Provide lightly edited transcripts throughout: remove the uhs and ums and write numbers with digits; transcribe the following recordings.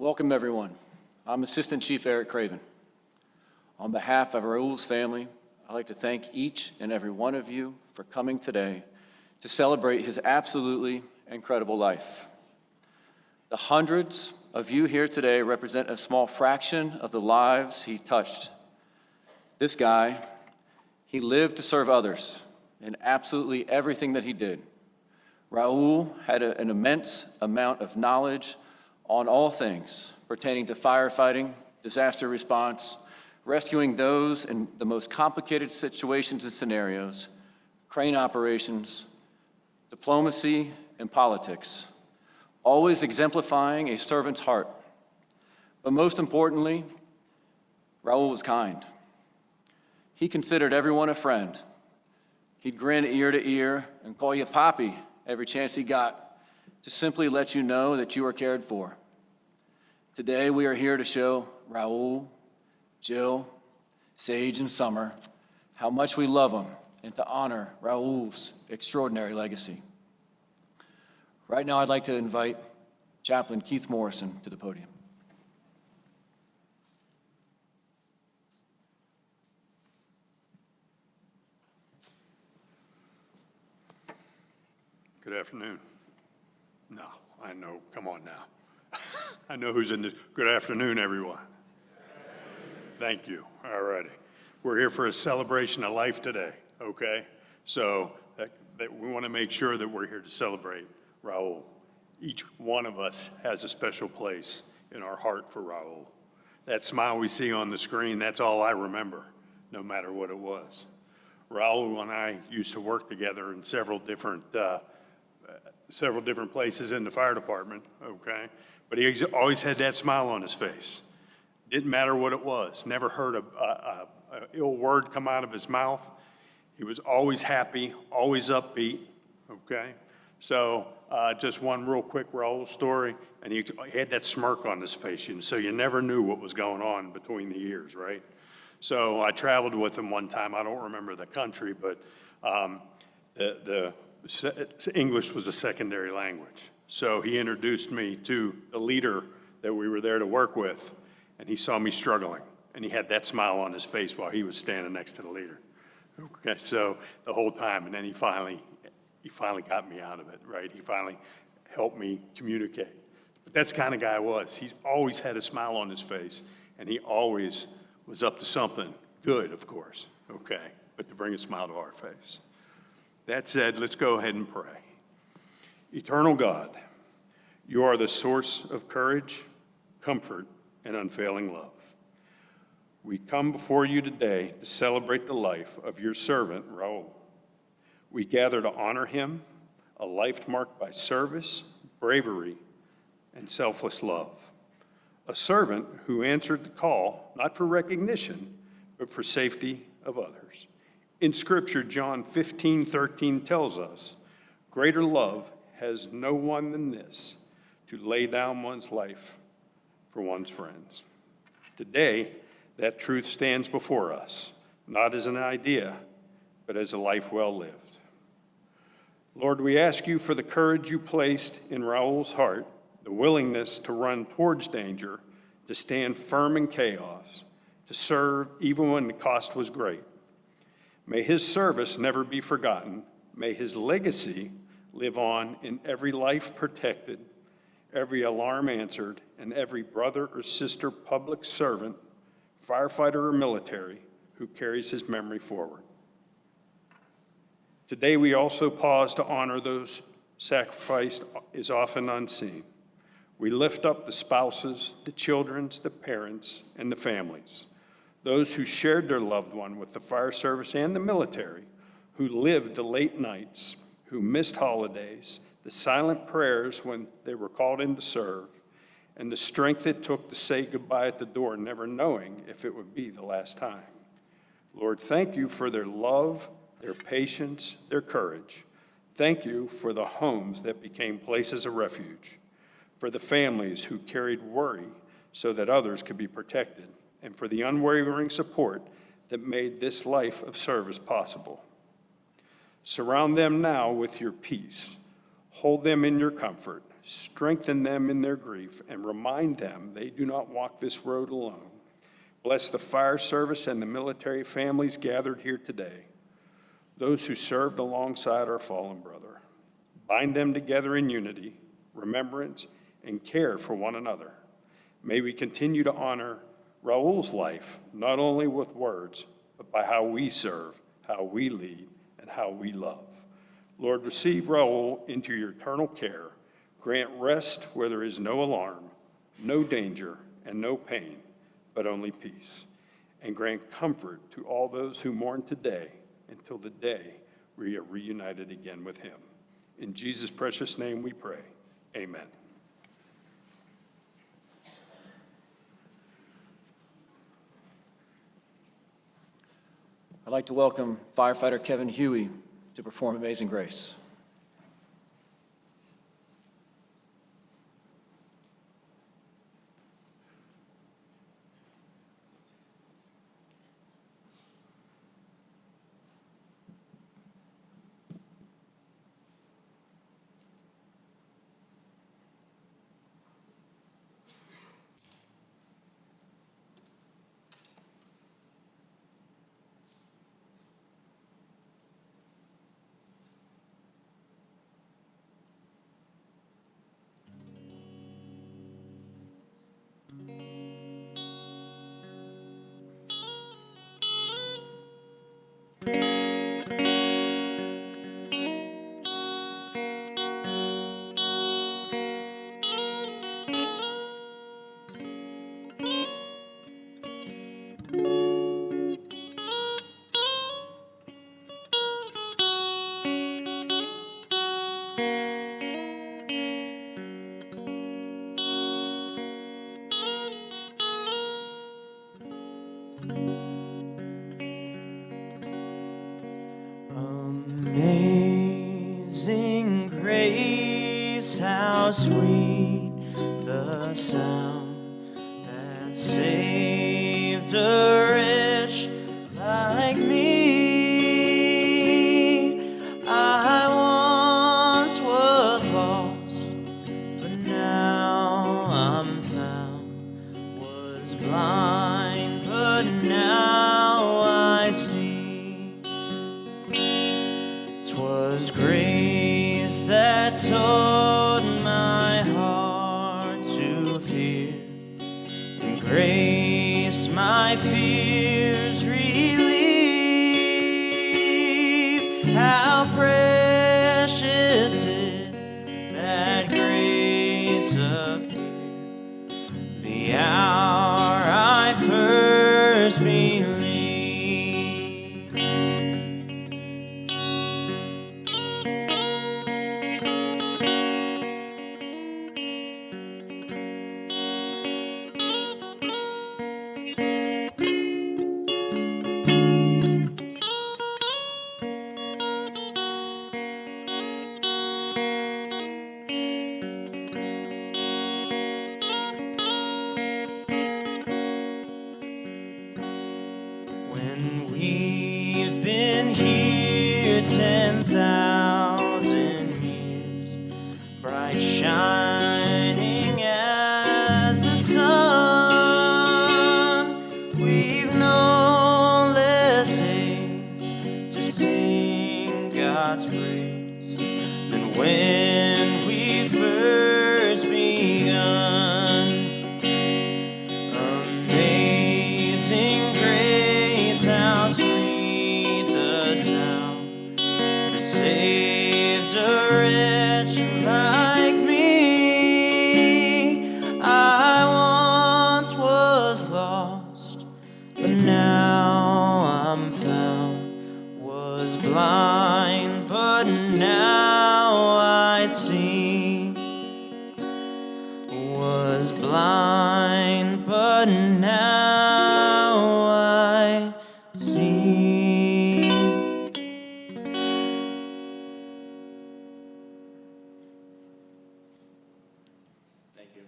Welcome, everyone. I'm Assistant Chief Eric Craven. On behalf of Raul's family, I'd like to thank each and every one of you for coming today to celebrate his absolutely incredible life. The hundreds of you here today represent a small fraction of the lives he touched. This guy, he lived to serve others in absolutely everything that he did. Raul had an immense amount of knowledge on all things pertaining to firefighting, disaster response, rescuing those in the most complicated situations and scenarios, crane operations, diplomacy, and politics, always exemplifying a servant's heart. But most importantly, Raul was kind. He considered everyone a friend. He'd grin ear to ear and call you Poppy every chance he got to simply let you know that you are cared for. Today, we are here to show Raul, Jill, Sage, and Summer how much we love them and to honor Raul's extraordinary legacy. Right now, I'd like to invite Chaplain Keith Morrison to the podium. Good afternoon. No, I know, come on now. I know who's in this. Good afternoon, everyone. Thank you, all righty. We're here for a celebration of life today, okay? So that we want to make sure that we're here to celebrate Raul. Each one of us has a special place in our heart for Raul. That smile we see on the screen, that's all I remember, no matter what it was. Raul and I used to work together in several different places in the fire department, okay? But he always had that smile on his face. Didn't matter what it was. Never heard a ill word come out of his mouth. He was always happy, always upbeat, okay? So just one real quick Raul story, and he had that smirk on his face, so you never knew what was going on between the ears, right? So I traveled with him one time. I don't remember the country, but English was a secondary language. So he introduced me to the leader that we were there to work with, and he saw me struggling, and he had that smile on his face while he was standing next to the leader. Okay, so the whole time, and then he finally got me out of it, right? He finally helped me communicate. But that's the kind of guy I was. He's always had a smile on his face, and he always was up to something good, of course, okay, but to bring a smile to our face. That said, let's go ahead and pray. Eternal God, you are the source of courage, comfort, and unfailing love. We come before you today to celebrate the life of your servant, Raul. We gather to honor him, a life marked by service, bravery, and selfless love. A servant who answered the call, not for recognition, but for safety of others. In Scripture, John 15:13 tells us, greater love has no one than this, to lay down one's life for one's friends. Today, that truth stands before us, not as an idea, but as a life well lived. Lord, we ask you for the courage you placed in Raul's heart, the willingness to run towards danger, to stand firm in chaos, to serve even when the cost was great. May his service never be forgotten. May his legacy live on in every life protected, every alarm answered, and every brother or sister public servant, firefighter or military, who carries his memory forward. Today we also pause to honor those sacrificed is often unseen. We lift up the spouses, the children, the parents, and the families, those who shared their loved one with the fire service and the military, who lived the late nights, who missed holidays, the silent prayers when they were called in to serve, and the strength it took to say goodbye at the door, never knowing if it would be the last time. Lord, thank you for their love, their patience, their courage. Thank you for the homes that became places of refuge, for the families who carried worry so that others could be protected, and for the unwavering support that made this life of service possible. Surround them now with your peace. Hold them in your comfort, strengthen them in their grief, and remind them they do not walk this road alone. Bless the fire service and the military families gathered here today, those who served alongside our fallen brother. Bind them together in unity, remembrance, and care for one another. May we continue to honor Raul's life, not only with words, but by how we serve, how we lead, and how we love. Lord, receive Raul into your eternal care. Grant rest where there is no alarm, no danger, and no pain, but only peace. And grant comfort to all those who mourn today until the day we are reunited again with him. In Jesus' precious name we pray. Amen. I'd like to welcome firefighter Kevin Huey to perform Amazing Grace. Amazing grace, how sweet the sound that saved a wretch like me. I once was lost, but now I'm found. Was blind, but now I see. 'Twas grace that taught my heart to fear, and grace my fears relieve. How precious did that grace appear, the hour I first believed. When we've been here 10,000 years, bright shining as the sun, we've no less days to sing God's praise than when we first begun. Amazing grace, how sweet the sound that saved a wretch like me. I once was lost, but now I'm found. Was blind, but now I see. Was blind, but now I see. Thank you.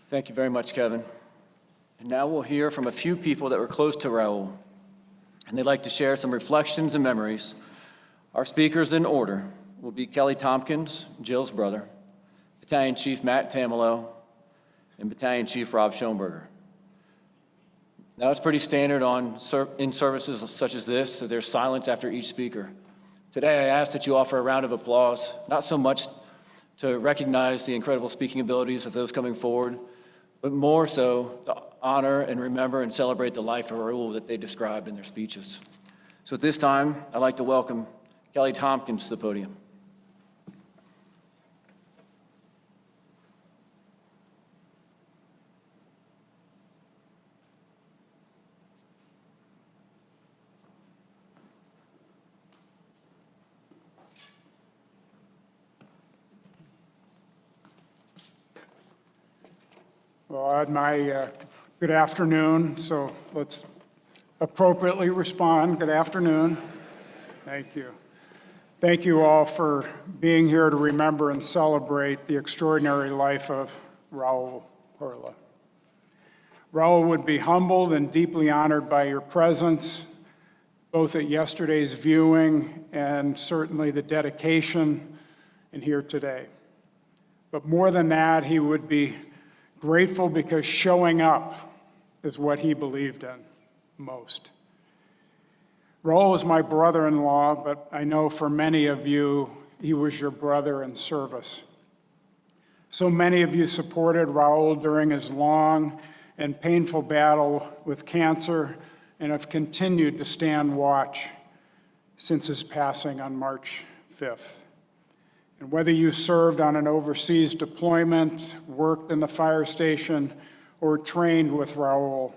Thank you very much, Kevin. Now we'll hear from a few people that were close to Raul, and they'd like to share some reflections and memories. Our speakers in order will be Kelly Tompkins, Jill's brother, Battalion Chief Matt Tamelo, and Battalion Chief Rob Schoenberger. Now it's pretty standard in services such as this that there's silence after each speaker. Today I ask that you offer a round of applause, not so much to recognize the incredible speaking abilities of those coming forward, but more so to honor and remember and celebrate the life of Raul that they described in their speeches. So at this time, I'd like to welcome Kelly Tompkins to the podium. Well, I had my good afternoon, so let's appropriately respond. Good afternoon. Thank you. Thank you all for being here to remember and celebrate the extraordinary life of Raul Perla. Raul would be humbled and deeply honored by your presence, both at yesterday's viewing and certainly the dedication and here today. But more than that, he would be grateful because showing up is what he believed in most. Raul is my brother-in-law, but I know for many of you, he was your brother in service. So many of you supported Raul during his long and painful battle with cancer and have continued to stand watch since his passing on March 5th. And whether you served on an overseas deployment, worked in the fire station, or trained with Raul,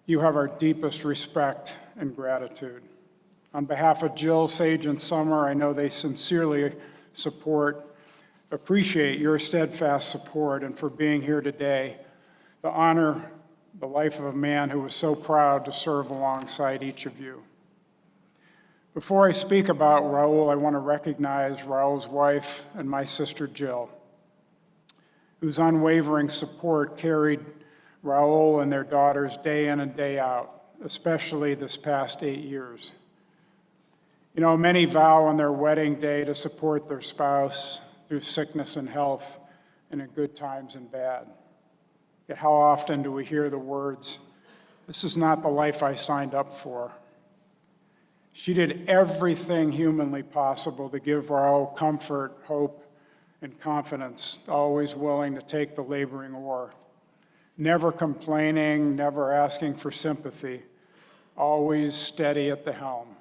you have our deepest respect and gratitude. On behalf of Jill, Sage, and Summer, I know they sincerely appreciate your steadfast support and for being here today to honor the life of a man who was so proud to serve alongside each of you. Before I speak about Raul, I want to recognize Raul's wife and my sister Jill, whose unwavering support carried Raul and their daughters day in and day out, especially this past 8 years. You know, many vow on their wedding day to support their spouse through sickness and health, and in good times and bad. Yet how often do we hear the words, "This is not the life I signed up for"? She did everything humanly possible to give Raul comfort, hope, and confidence, always willing to take the laboring oar, never complaining, never asking for sympathy, always steady at the helm.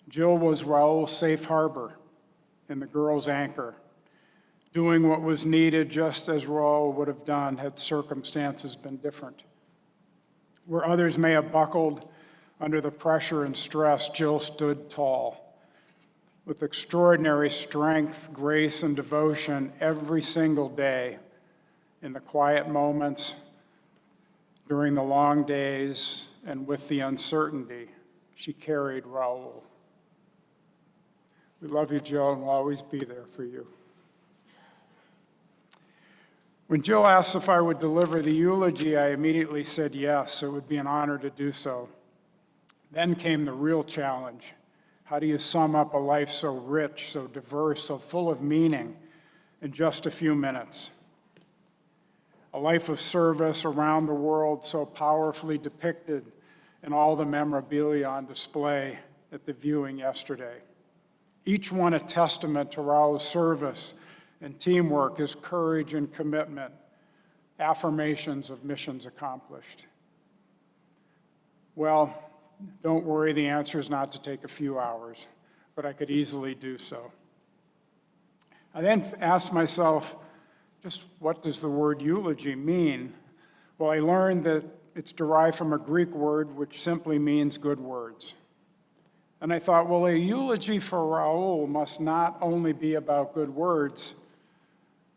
Jill was Raul's safe harbor and the girl's anchor, doing what was needed just as Raul would have done had circumstances been different. Where others may have buckled under the pressure and stress, Jill stood tall, with extraordinary strength, grace, and devotion every single day, in the quiet moments, during the long days, and with the uncertainty. She carried Raul. We love you, Jill, and we'll always be there for you. When Jill asked if I would deliver the eulogy, I immediately said yes. It would be an honor to do so. Then came the real challenge. How do you sum up a life so rich, so diverse, so full of meaning in just a few minutes? A life of service around the world so powerfully depicted in all the memorabilia on display at the viewing yesterday. Each one a testament to Raul's service and teamwork, his courage and commitment, affirmations of missions accomplished. Well, don't worry, the answer is not to take a few hours, but I could easily do so. I then asked myself, just what does the word eulogy mean? Well, I learned that it's derived from a Greek word which simply means good words. And I thought, well, a eulogy for Raul must not only be about good words,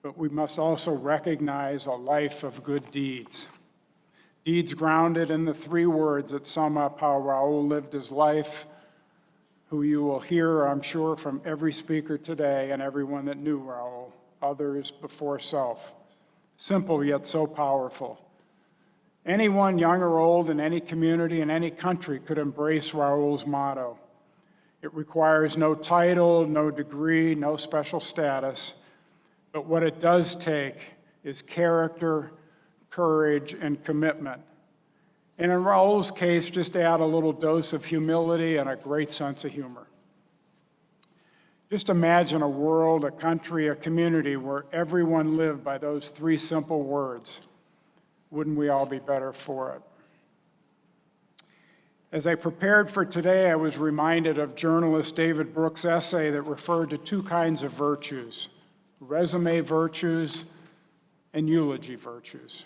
but we must also recognize a life of good deeds. Deeds grounded in the three words that sum up how Raul lived his life, who you will hear, I'm sure, from every speaker today and everyone that knew Raul, others before self. Simple yet so powerful. Anyone, young or old, in any community, in any country, could embrace Raul's motto. It requires no title, no degree, no special status, but what it does take is character, courage, and commitment. And in Raul's case, just add a little dose of humility and a great sense of humor. Just imagine a world, a country, a community where everyone lived by those three simple words. Wouldn't we all be better for it? As I prepared for today, I was reminded of journalist David Brooks' essay that referred to two kinds of virtues: resume virtues and eulogy virtues.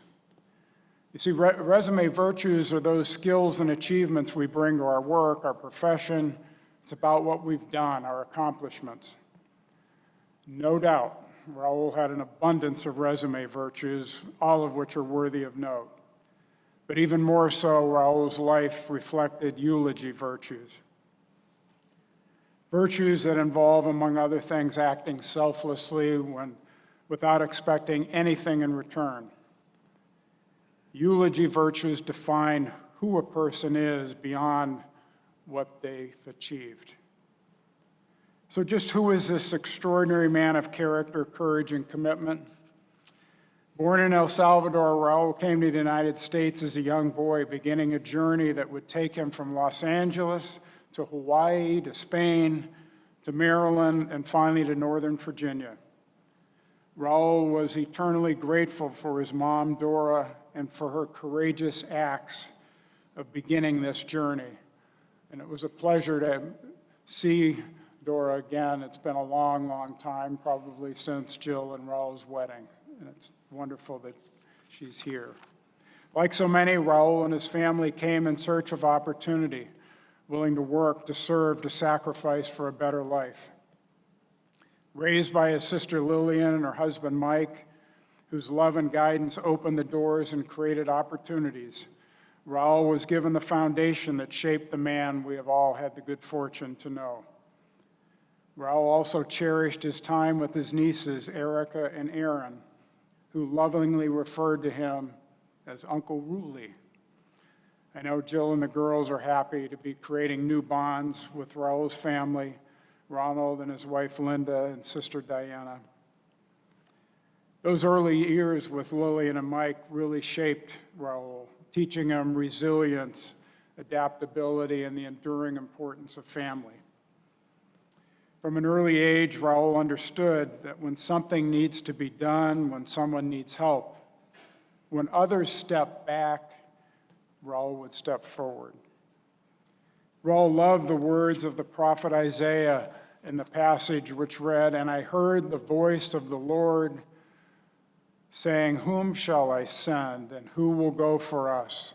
You see, resume virtues are those skills and achievements we bring to our work, our profession. It's about what we've done, our accomplishments. No doubt, Raul had an abundance of resume virtues, all of which are worthy of note. But even more so, Raul's life reflected eulogy virtues. Virtues that involve, among other things, acting selflessly without expecting anything in return. Eulogy virtues define who a person is beyond what they've achieved. So just who is this extraordinary man of character, courage, and commitment? Born in El Salvador, Raul came to the United States as a young boy, beginning a journey that would take him from Los Angeles to Hawaii, to Spain, to Maryland, and finally to Northern Virginia. Raul was eternally grateful for his mom, Dora, and for her courageous acts of beginning this journey. And it was a pleasure to see Dora again. It's been a long, long time, probably since Jill and Raul's wedding. And it's wonderful that she's here. Like so many, Raul and his family came in search of opportunity, willing to work, to serve, to sacrifice for a better life. Raised by his sister Lillian and her husband Mike, whose love and guidance opened the doors and created opportunities, Raul was given the foundation that shaped the man we have all had the good fortune to know. Raul also cherished his time with his nieces, Erica and Erin, who lovingly referred to him as Uncle Ruli. I know Jill and the girls are happy to be creating new bonds with Raul's family, Ronald and his wife Linda and sister Diana. Those early years with Lillian and Mike really shaped Raul, teaching him resilience, adaptability, and the enduring importance of family. From an early age, Raul understood that when something needs to be done, when someone needs help, when others step back, Raul would step forward. Raul loved the words of the prophet Isaiah in the passage which read, "And I heard the voice of the Lord saying, 'Whom shall I send, and who will go for us?'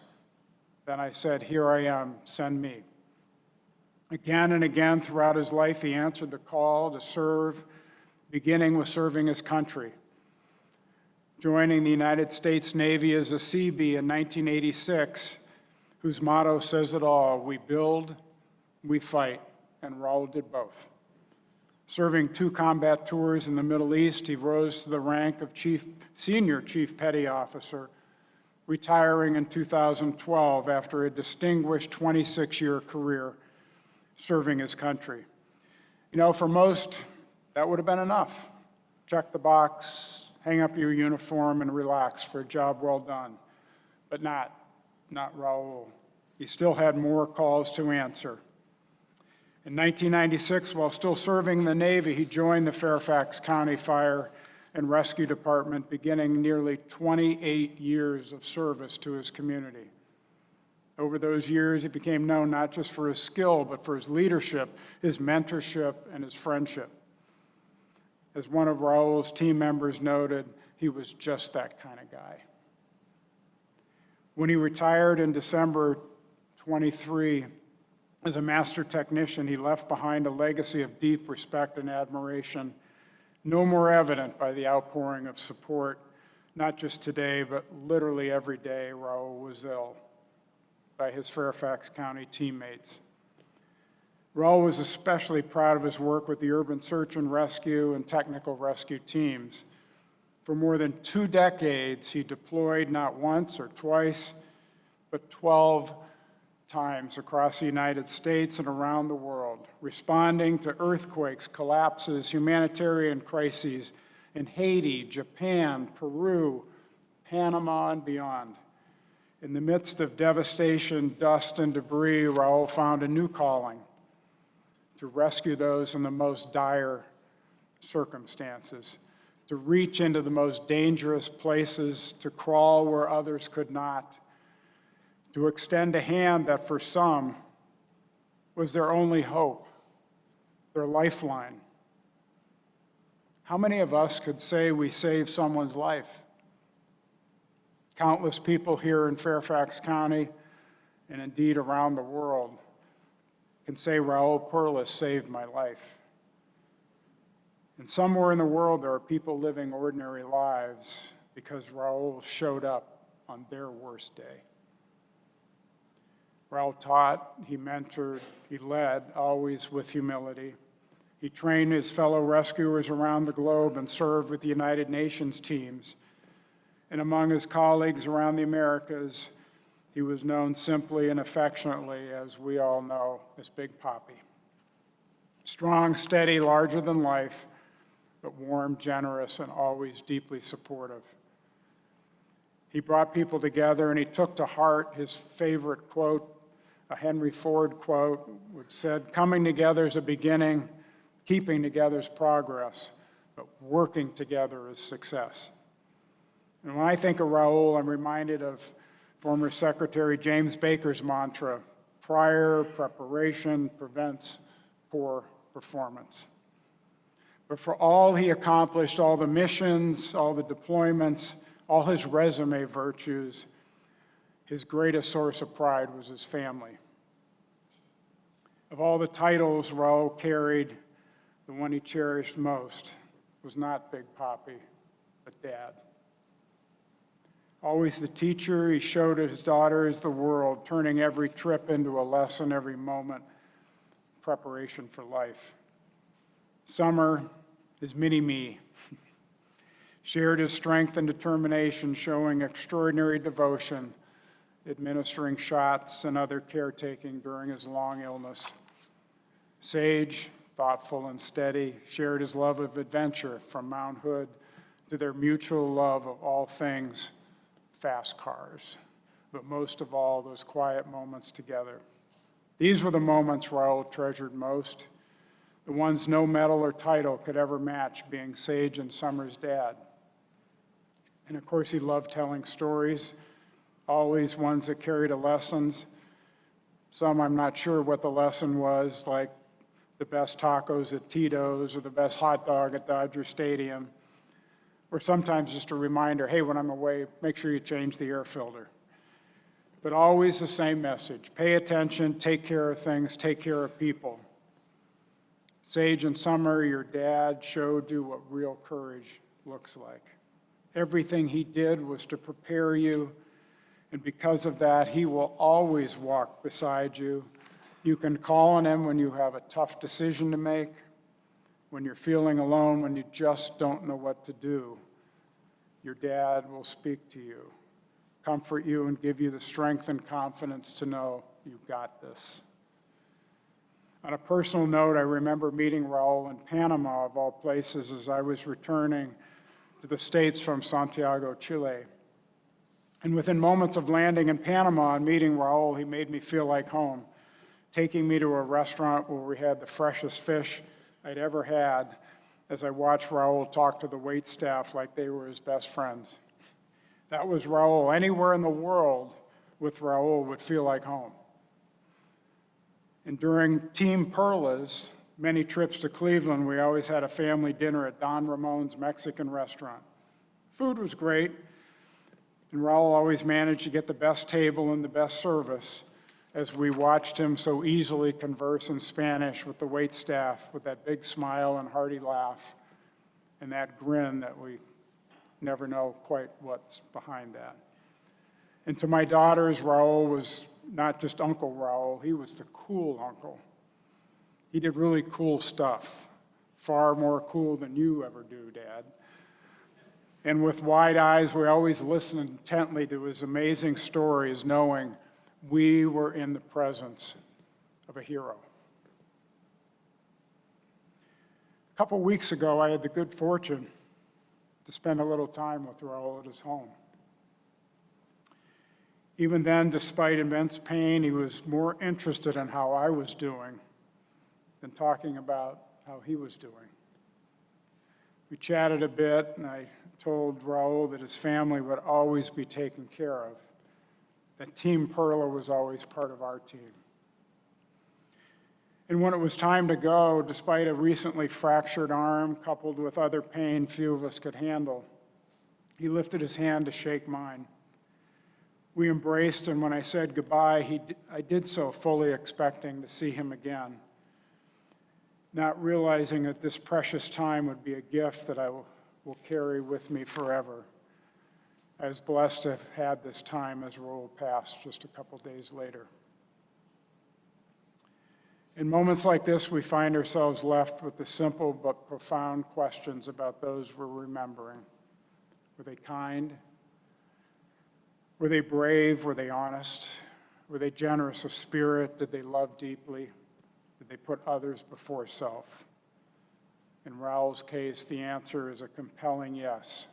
Then I said, 'Here I am, send me.'" Again and again throughout his life, he answered the call to serve, beginning with serving his country. Joining the United States Navy as a Seabee in 1986, whose motto says it all: we build, we fight, and Raul did both. Serving 2 combat tours in the Middle East, he rose to the rank of Senior Chief Petty Officer, retiring in 2012 after a distinguished 26-year career serving his country. You know, for most, that would have been enough. Check the box, hang up your uniform, and relax for a job well done. But not Raul. He still had more calls to answer. In 1996, while still serving in the Navy, he joined the Fairfax County Fire and Rescue Department, beginning nearly 28 years of service to his community. Over those years, he became known not just for his skill, but for his leadership, his mentorship, and his friendship. As one of Raul's team members noted, he was just that kind of guy. When he retired in December 23, as a master technician, he left behind a legacy of deep respect and admiration, no more evident by the outpouring of support, not just today, but literally every day Raul was ill, by his Fairfax County teammates. Raul was especially proud of his work with the urban search and rescue and technical rescue teams. For more than 2 decades, he deployed not once or twice, but 12 times across the United States and around the world, responding to earthquakes, collapses, humanitarian crises in Haiti, Japan, Peru, Panama, and beyond. In the midst of devastation, dust, and debris, Raul found a new calling: to rescue those in the most dire circumstances, to reach into the most dangerous places, to crawl where others could not, to extend a hand that for some was their only hope, their lifeline. How many of us could say we saved someone's life? Countless people here in Fairfax County, and indeed around the world, can say Raul Perla saved my life. And somewhere in the world there are people living ordinary lives because Raul showed up on their worst day. Raul taught, he mentored, he led, always with humility. He trained his fellow rescuers around the globe and served with the United Nations teams. And among his colleagues around the Americas, he was known simply and affectionately, as we all know, as Big Papi. Strong, steady, larger than life, but warm, generous, and always deeply supportive. He brought people together, and he took to heart his favorite quote, a Henry Ford quote, which said, "Coming together is a beginning, keeping together is progress, but working together is success." And when I think of Raul, I'm reminded of former Secretary James Baker's mantra, prior preparation prevents poor performance. But for all he accomplished, all the missions, all the deployments, all his resume virtues, his greatest source of pride was his family. Of all the titles Raul carried, the one he cherished most was not Big Papi, but Dad. Always the teacher, he showed his daughters the world, turning every trip into a lesson, every moment, preparation for life. Summer, his mini-me, shared his strength and determination, showing extraordinary devotion, administering shots and other caretaking during his long illness. Sage, thoughtful and steady, shared his love of adventure from Mount Hood to their mutual love of all things fast cars, but most of all, those quiet moments together. These were the moments Raul treasured most, the ones no medal or title could ever match, being Sage and Summer's dad. And of course, he loved telling stories, always ones that carried a lessons. Some I'm not sure what the lesson was, like the best tacos at Tito's or the best hot dog at Dodger Stadium, or sometimes just a reminder, hey, when I'm away, make sure you change the air filter. But always the same message: pay attention, take care of things, take care of people. Sage and Summer, your dad showed you what real courage looks like. Everything he did was to prepare you, and because of that, he will always walk beside you. You can call on him when you have a tough decision to make, when you're feeling alone, when you just don't know what to do. Your dad will speak to you, comfort you, and give you the strength and confidence to know you've got this. On a personal note, I remember meeting Raul in Panama, of all places, as I was returning to the States from Santiago, Chile. And within moments of landing in Panama and meeting Raul, he made me feel like home, taking me to a restaurant where we had the freshest fish I'd ever had, as I watched Raul talk to the waitstaff like they were his best friends. That was Raul. Anywhere in the world with Raul would feel like home. And during Team Perla's many trips to Cleveland, we always had a family dinner at Don Ramon's Mexican restaurant. Food was great, and Raul always managed to get the best table and the best service, as we watched him so easily converse in Spanish with the waitstaff with that big smile and hearty laugh and that grin that we never know quite what's behind that. And to my daughters, Raul was not just Uncle Raul, he was the cool uncle. He did really cool stuff, far more cool than you ever do, Dad. And with wide eyes, we always listened intently to his amazing stories, knowing we were in the presence of a hero. A couple weeks ago, I had the good fortune to spend a little time with Raul at his home. Even then, despite immense pain, he was more interested in how I was doing than talking about how he was doing. We chatted a bit, and I told Raul that his family would always be taken care of, that Team Perla was always part of our team. And when it was time to go, despite a recently fractured arm coupled with other pain few of us could handle, he lifted his hand to shake mine. We embraced, and when I said goodbye, I did so fully expecting to see him again, not realizing that this precious time would be a gift that I will carry with me forever. I was blessed to have had this time as Raul passed just a couple days later. In moments like this, we find ourselves left with the simple but profound questions about those we're remembering. Were they kind? Were they brave? Were they honest? Were they generous of spirit? Did they love deeply? Did they put others before self? In Raul's case, the answer is a compelling yes.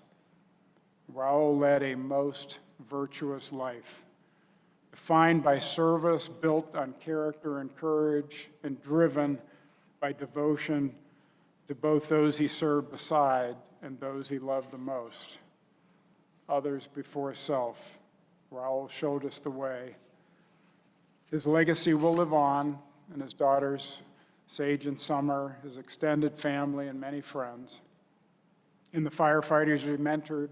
Raul led a most virtuous life, defined by service, built on character and courage, and driven by devotion to both those he served beside and those he loved the most. Others before self. Raul showed us the way. His legacy will live on, and his daughters, Sage and Summer, his extended family, and many friends. In the firefighters he mentored,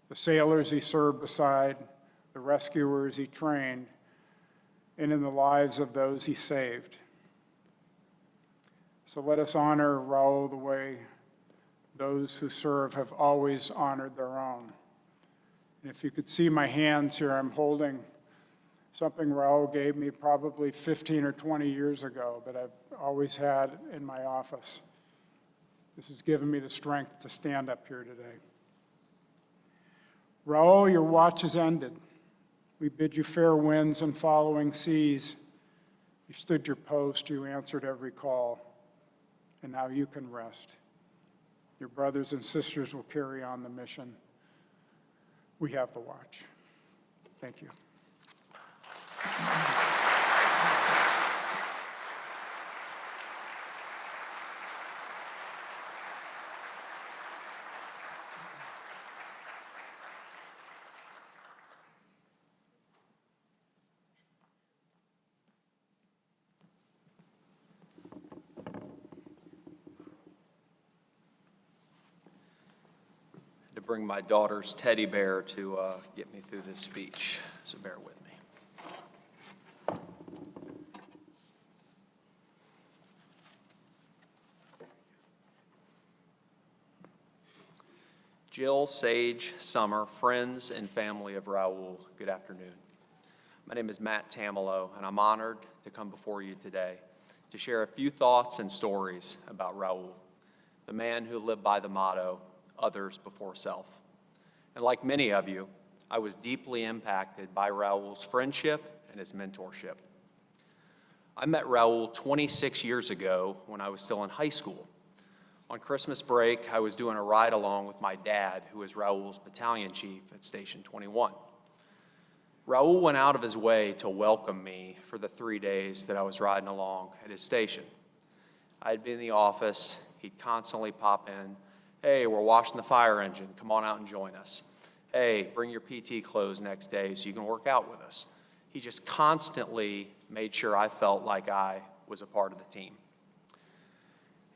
the sailors he served beside, the rescuers he trained, and in the lives of those he saved. So let us honor Raul the way those who serve have always honored their own. And if you could see my hands here, I'm holding something Raul gave me probably 15 or 20 years ago that I've always had in my office. This has given me the strength to stand up here today. Raul, your watch has ended. We bid you fair winds and following seas. You stood your post, you answered every call, and now you can rest. Your brothers and sisters will carry on the mission. We have the watch. Thank you. To bring my daughter's teddy bear to get me through this speech, so bear with me. Jill, Sage, Summer, friends and family of Raul, good afternoon. My name is Matt Tamelo, and I'm honored to come before you today to share a few thoughts and stories about Raul, the man who lived by the motto, others before self. And like many of you, I was deeply impacted by Raul's friendship and his mentorship. I met Raul 26 years ago when I was still in high school. On Christmas break, I was doing a ride-along with my dad, who was Raul's battalion chief at Station 21. Raul went out of his way to welcome me for the 3 days that I was riding along at his station. I'd been in the office, he'd constantly pop in, hey, we're washing the fire engine, come on out and join us. Hey, bring your PT clothes next day so you can work out with us. He just constantly made sure I felt like I was a part of the team.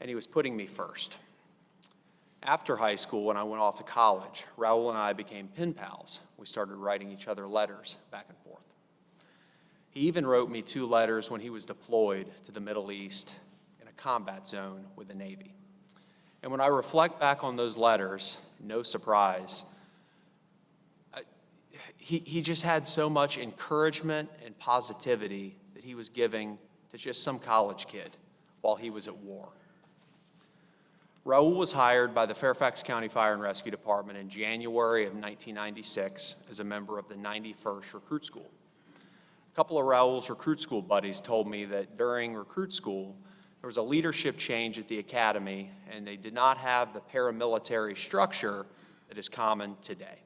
And he was putting me first. After high school, when I went off to college, Raul and I became pen pals. We started writing each other letters back and forth. He even wrote me 2 letters when he was deployed to the Middle East in a combat zone with the Navy. And when I reflect back on those letters, no surprise, he just had so much encouragement and positivity that he was giving to just some college kid while he was at war. Raul was hired by the Fairfax County Fire and Rescue Department in January of 1996 as a member of the 91st Recruit School. A couple of Raul's recruit school buddies told me that during recruit school, there was a leadership change at the academy, and they did not have the paramilitary structure that is common today.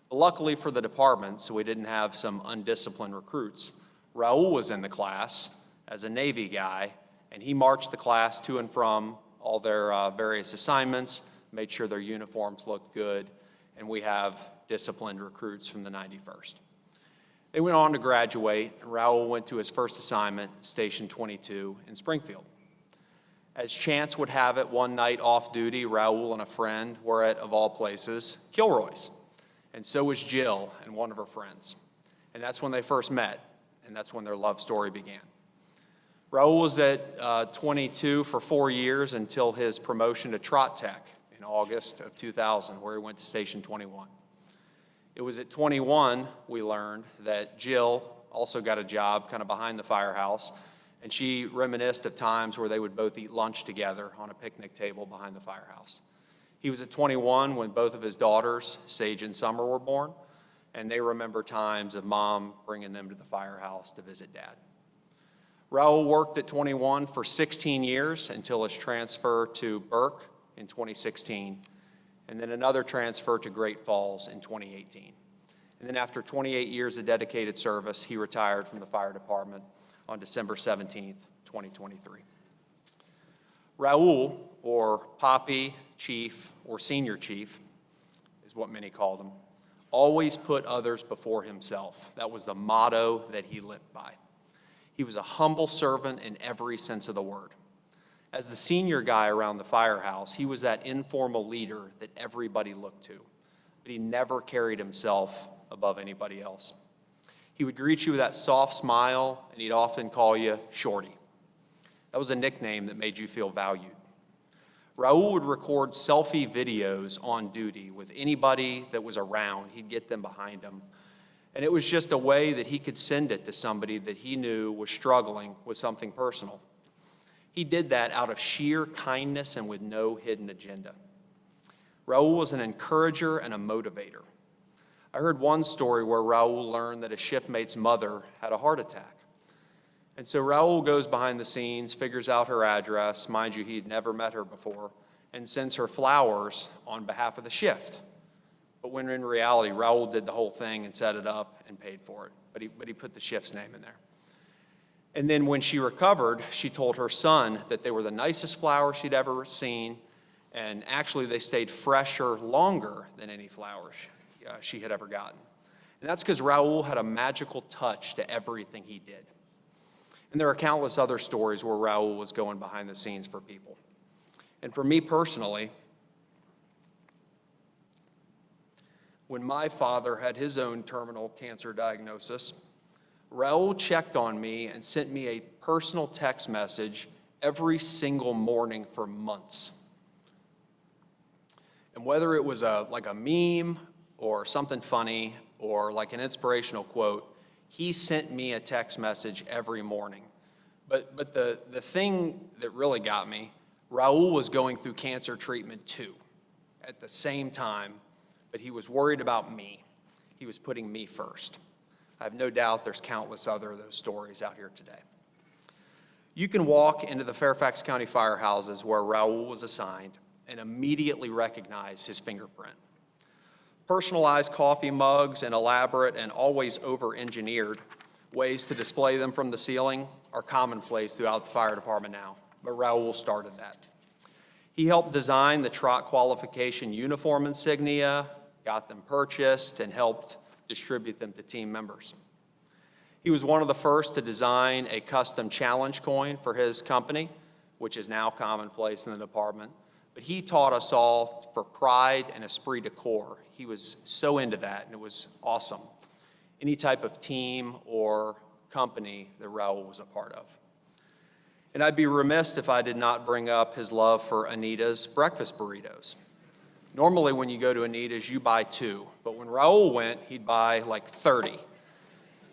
But luckily for the department, so we didn't have some undisciplined recruits, Raul was in the class as a Navy guy, and he marched the class to and from all their various assignments, made sure their uniforms looked good, and we have disciplined recruits from the 91st. They went on to graduate, and Raul went to his first assignment, Station 22 in Springfield. As chance would have it, one night off duty, Raul and a friend were at, of all places, Kilroy's. And so was Jill and one of her friends. And that's when they first met, and that's when their love story began. Raul was at 22 for 4 years until his promotion to Trot Tech in August of 2000, where he went to Station 21. It was at 21 we learned that Jill also got a job kind of behind the firehouse, and she reminisced of times where they would both eat lunch together on a picnic table behind the firehouse. He was at 21 when both of his daughters, Sage and Summer, were born, and they remember times of Mom bringing them to the firehouse to visit Dad. Raul worked at 21 for 16 years until his transfer to Burke in 2016, and then another transfer to Great Falls in 2018. And then after 28 years of dedicated service, he retired from the fire department on December 17th, 2023. Raul, or Poppy, Chief, or Senior Chief, is what many called him, always put others before himself. That was the motto that he lived by. He was a humble servant in every sense of the word. As the senior guy around the firehouse, he was that informal leader that everybody looked to, but he never carried himself above anybody else. He would greet you with that soft smile, and he'd often call you Shorty. That was a nickname that made you feel valued. Raul would record selfie videos on duty with anybody that was around. He'd get them behind him. And it was just a way that he could send it to somebody that he knew was struggling with something personal. He did that out of sheer kindness and with no hidden agenda. Raul was an encourager and a motivator. I heard one story where Raul learned that a shiftmate's mother had a heart attack. And so Raul goes behind the scenes, figures out her address, mind you, he'd never met her before, and sends her flowers on behalf of the shift. But when in reality, Raul did the whole thing and set it up and paid for it. But he put the shift's name in there. And then when she recovered, she told her son that they were the nicest flowers she'd ever seen, and actually they stayed fresher longer than any flowers she had ever gotten. And that's because Raul had a magical touch to everything he did. And there are countless other stories where Raul was going behind the scenes for people. And for me personally, when my father had his own terminal cancer diagnosis, Raul checked on me and sent me a personal text message every single morning for months. And whether it was like a meme or something funny or like an inspirational quote, he sent me a text message every morning. But the thing that really got me, Raul was going through cancer treatment too at the same time, but he was worried about me. He was putting me first. I have no doubt there's countless other of those stories out here today. You can walk into the Fairfax County firehouses where Raul was assigned and immediately recognize his fingerprint. Personalized coffee mugs and elaborate and always over-engineered ways to display them from the ceiling are commonplace throughout the fire department now, but Raul started that. He helped design the Trot qualification uniform insignia, got them purchased, and helped distribute them to team members. He was one of the first to design a custom challenge coin for his company, which is now commonplace in the department. But he taught us all for pride and esprit de corps. He was so into that, and it was awesome. Any type of team or company that Raul was a part of. And I'd be remiss if I did not bring up his love for Anita's breakfast burritos. Normally when you go to Anita's, you buy 2, but when Raul went, he'd buy like 30.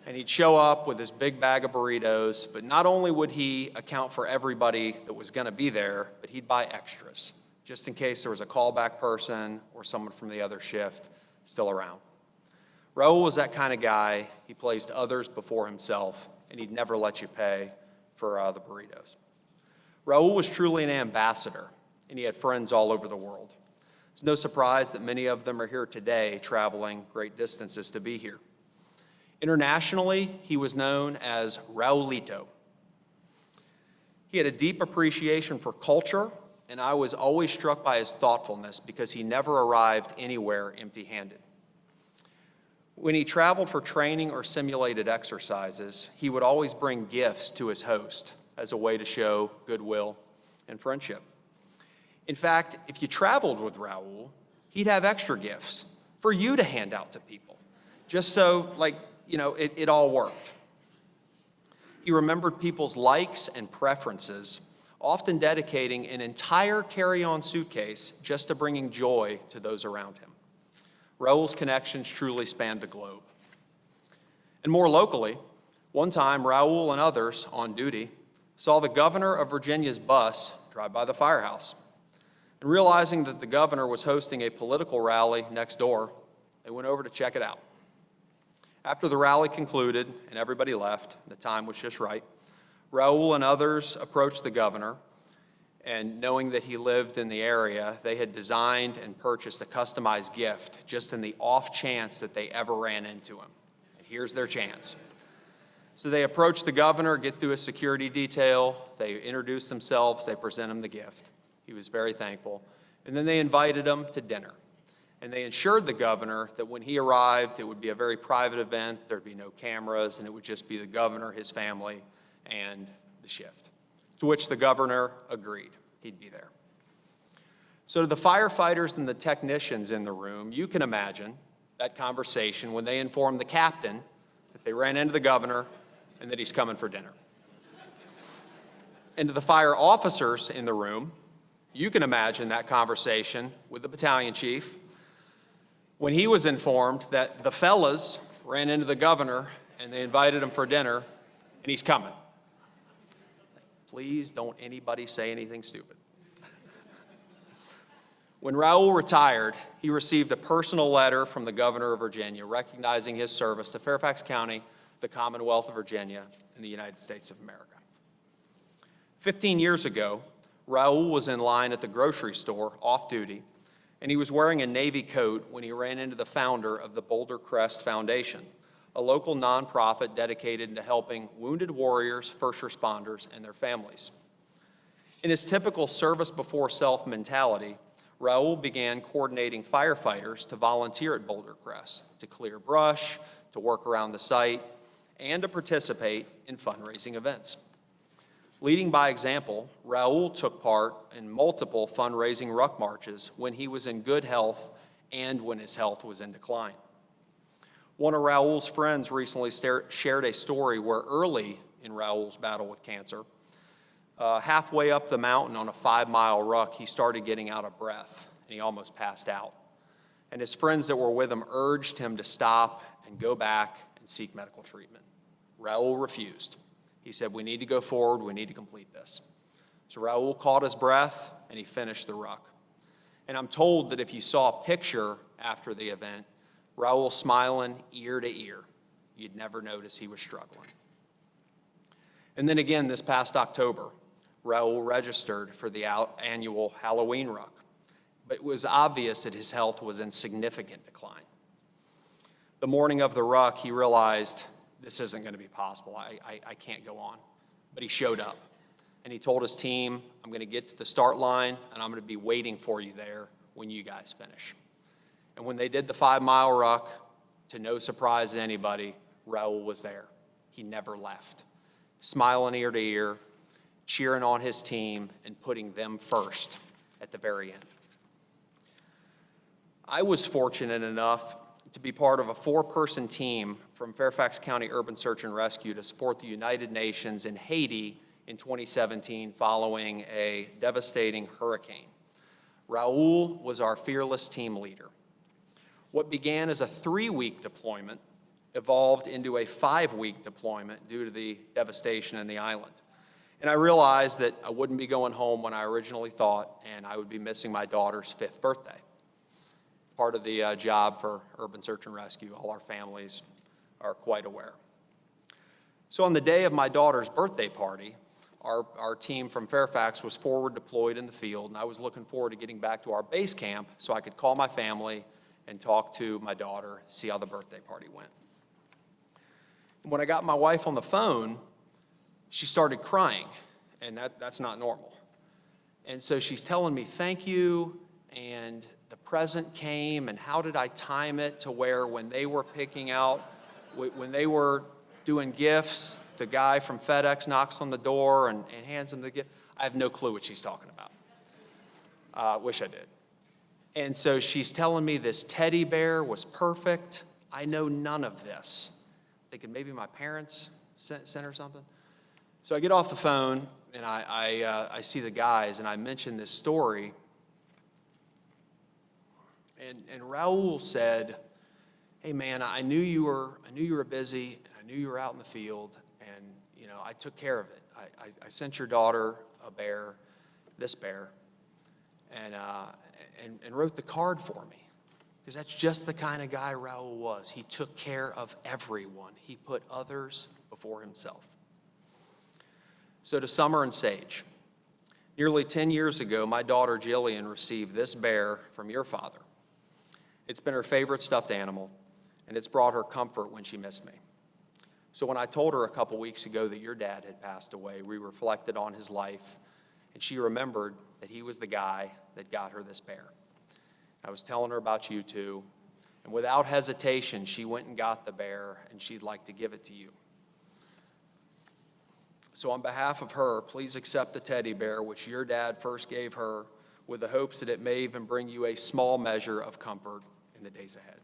And he'd show up with this big bag of burritos, but not only would he account for everybody that was gonna be there, but he'd buy extras, just in case there was a callback person or someone from the other shift still around. Raul was that kind of guy. He placed others before himself, and he'd never let you pay for the burritos. Raul was truly an ambassador, and he had friends all over the world. It's no surprise that many of them are here today, traveling great distances to be here. Internationally, he was known as Raulito. He had a deep appreciation for culture, and I was always struck by his thoughtfulness because he never arrived anywhere empty-handed. When he traveled for training or simulated exercises, he would always bring gifts to his host as a way to show goodwill and friendship. In fact, if you traveled with Raul, he'd have extra gifts for you to hand out to people, just so, it all worked. He remembered people's likes and preferences, often dedicating an entire carry-on suitcase just to bringing joy to those around him. Raul's connections truly spanned the globe. And more locally, one time Raul and others on duty saw the governor of Virginia's bus drive by the firehouse. And realizing that the governor was hosting a political rally next door, they went over to check it out. After the rally concluded and everybody left, the time was just right, Raul and others approached the governor, and knowing that he lived in the area, they had designed and purchased a customized gift just in the off chance that they ever ran into him. And here's their chance. So they approach the governor, get through a security detail, they introduce themselves, they present him the gift. He was very thankful. And then they invited him to dinner. And they assured the governor that when he arrived, it would be a very private event, there'd be no cameras, and it would just be the governor, his family, and the shift. To which the governor agreed. He'd be there. So to the firefighters and the technicians in the room, you can imagine that conversation when they informed the captain that they ran into the governor and that he's coming for dinner. And to the fire officers in the room, you can imagine that conversation with the battalion chief when he was informed that the fellas ran into the governor and they invited him for dinner and he's coming. Please don't anybody say anything stupid. When Raul retired, he received a personal letter from the governor of Virginia recognizing his service to Fairfax County, the Commonwealth of Virginia, and the United States of America. 15 years ago, Raul was in line at the grocery store, off duty, and he was wearing a Navy coat when he ran into the founder of the Boulder Crest Foundation, a local nonprofit dedicated to helping wounded warriors, first responders, and their families. In his typical service before self mentality, Raul began coordinating firefighters to volunteer at Boulder Crest, to clear brush, to work around the site, and to participate in fundraising events. Leading by example, Raul took part in multiple fundraising ruck marches when he was in good health and when his health was in decline. One of Raul's friends recently shared a story where early in Raul's battle with cancer, halfway up the mountain on a 5-mile ruck, he started getting out of breath and he almost passed out. And his friends that were with him urged him to stop and go back and seek medical treatment. Raul refused. He said, "We need to go forward, we need to complete this." So Raul caught his breath and he finished the ruck. And I'm told that if you saw a picture after the event, Raul smiling ear to ear, you'd never notice he was struggling. And then again this past October, Raul registered for the annual Halloween ruck, but it was obvious that his health was in significant decline. The morning of the ruck, he realized this isn't going to be possible. I can't go on. But he showed up, and he told his team, "I'm going to get to the start line, and I'm going to be waiting for you there when you guys finish." And when they did the 5-mile ruck, to no surprise to anybody, Raul was there. He never left, smiling ear to ear, cheering on his team, and putting them first at the very end. I was fortunate enough to be part of a 4-person team from Fairfax County Urban Search and Rescue to support the United Nations in Haiti in 2017 following a devastating hurricane. Raul was our fearless team leader. What began as a 3-week deployment evolved into a 5-week deployment due to the devastation in the island. And I realized that I wouldn't be going home when I originally thought, and I would be missing my daughter's 5th birthday. part of the job for Urban Search and Rescue. All our families are quite aware. So on the day of my daughter's birthday party, our team from Fairfax was forward deployed in the field, and I was looking forward to getting back to our base camp so I could call my family and talk to my daughter, see how the birthday party went. When I got my wife on the phone, she started crying, and that's not normal. And so she's telling me, thank you, and the present came, and how did I time it to where when they were picking out, when they were doing gifts, the guy from FedEx knocks on the door and hands them the gift. I have no clue what she's talking about. Wish I did. And so she's telling me this teddy bear was perfect. I know none of this. Thinking maybe my parents sent her something. So I get off the phone and I see the guys and I mention this story. And Raul said, hey man, I knew you were busy. I knew you were out in the field, and I took care of it. I sent your daughter a bear, this bear, and wrote the card for me, because that's just the kind of guy Raul was. He took care of everyone. He put others before himself. So to Summer and Sage, nearly 10 years ago, my daughter Jillian received this bear from your father. It's been her favorite stuffed animal, and it's brought her comfort when she missed me. So when I told her a couple weeks ago that your dad had passed away, we reflected on his life, and she remembered that he was the guy that got her this bear. I was telling her about you two, and without hesitation, she went and got the bear, and she'd like to give it to you. So on behalf of her, please accept the teddy bear which your dad first gave her, with the hopes that it may even bring you a small measure of comfort in the days ahead.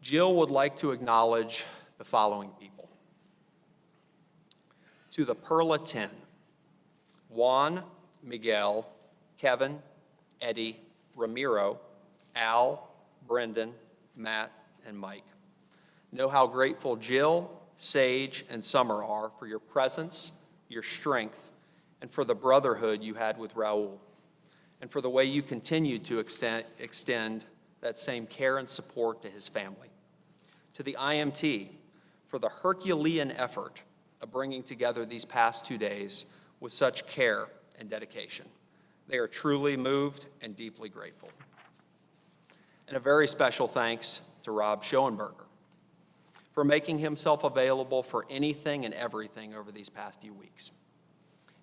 Jill would like to acknowledge the following people. To the Perla 10, Juan, Miguel, Kevin, Eddie, Ramiro, Al, Brendan, Matt, and Mike. Know how grateful Jill, Sage, and Summer are for your presence, your strength, and for the brotherhood you had with Raul, and for the way you continued to extend that same care and support to his family. To the IMT, for the Herculean effort of bringing together these past 2 days with such care and dedication. They are truly moved and deeply grateful. And a very special thanks to Rob Schoenberger for making himself available for anything and everything over these past few weeks.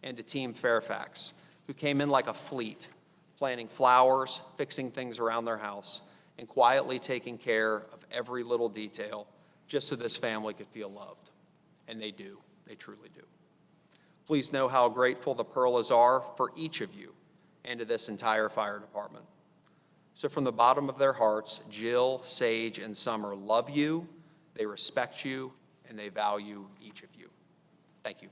And to Team Fairfax, who came in like a fleet, planting flowers, fixing things around their house, and quietly taking care of every little detail just so this family could feel loved. And they do. They truly do. Please know how grateful the Perlas are for each of you and to this entire fire department. So from the bottom of their hearts, Jill, Sage, and Summer love you, they respect you, and they value each of you. Thank you.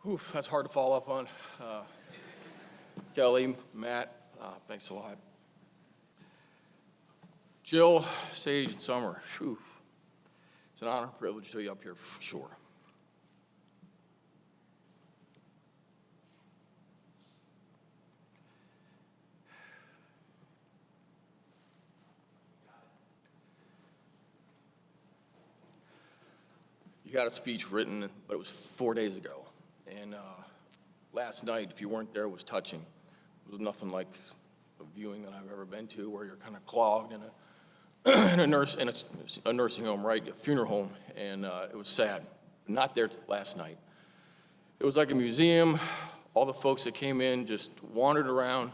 Oof, that's hard to follow up on. Kelly, Matt, thanks a lot. Jill, Sage, and Summer, whew. It's an honor and privilege to be up here for sure. You got a speech written, but it was 4 days ago. And last night, if you weren't there, was touching. It was nothing like a viewing that I've ever been to, where you're kind of clogged in a nursing home, right, a funeral home, and it was sad. Not there last night. It was like a museum. All the folks that came in just wandered around,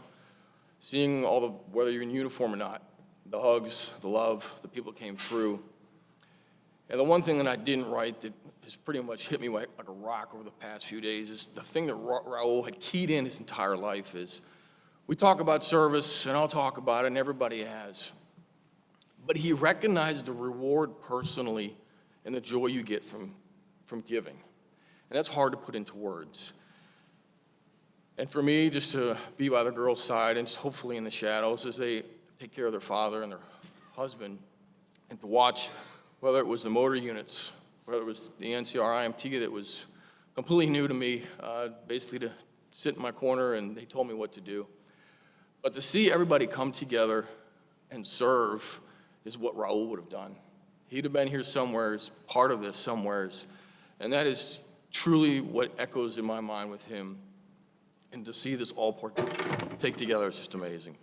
seeing all the, whether you're in uniform or not, the hugs, the love, the people came through. And the one thing that I didn't write that has pretty much hit me like a rock over the past few days is the thing that Raul had keyed in his entire life is, we talk about service, and I'll talk about it, and everybody has. But he recognized the reward personally and the joy you get from giving. And that's hard to put into words. And for me, just to be by the girls' side and just hopefully in the shadows as they take care of their father and their husband, and to watch whether it was the motor units, whether it was the NCR IMT that was completely new to me, basically to sit in my corner and they told me what to do. But to see everybody come together and serve is what Raul would have done. He'd have been here somewheres, part of this somewheres, and that is truly what echoes in my mind with him. And to see this all take together is just amazing.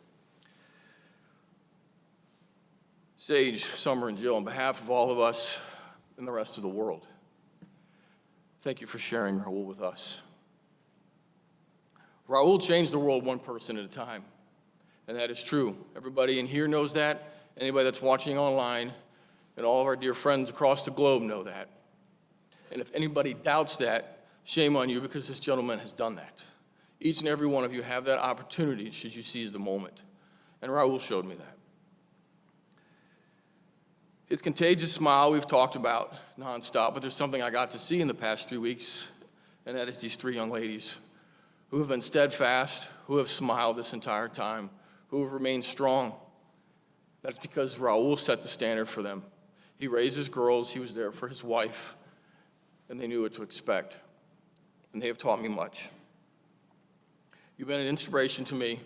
Sage, Summer, and Jill, on behalf of all of us and the rest of the world, thank you for sharing Raul with us. Raul changed the world one person at a time, and that is true. Everybody in here knows that. Anybody that's watching online, and all of our dear friends across the globe know that. And if anybody doubts that, shame on you, because this gentleman has done that. Each and every one of you have that opportunity should you seize the moment. And Raul showed me that. His contagious smile we've talked about nonstop, but there's something I got to see in the past 3 weeks, and that is these 3 young ladies who have been steadfast, who have smiled this entire time, who have remained strong. That's because Raul set the standard for them. He raised his girls, he was there for his wife, and they knew what to expect. And they have taught me much. You've been an inspiration to me,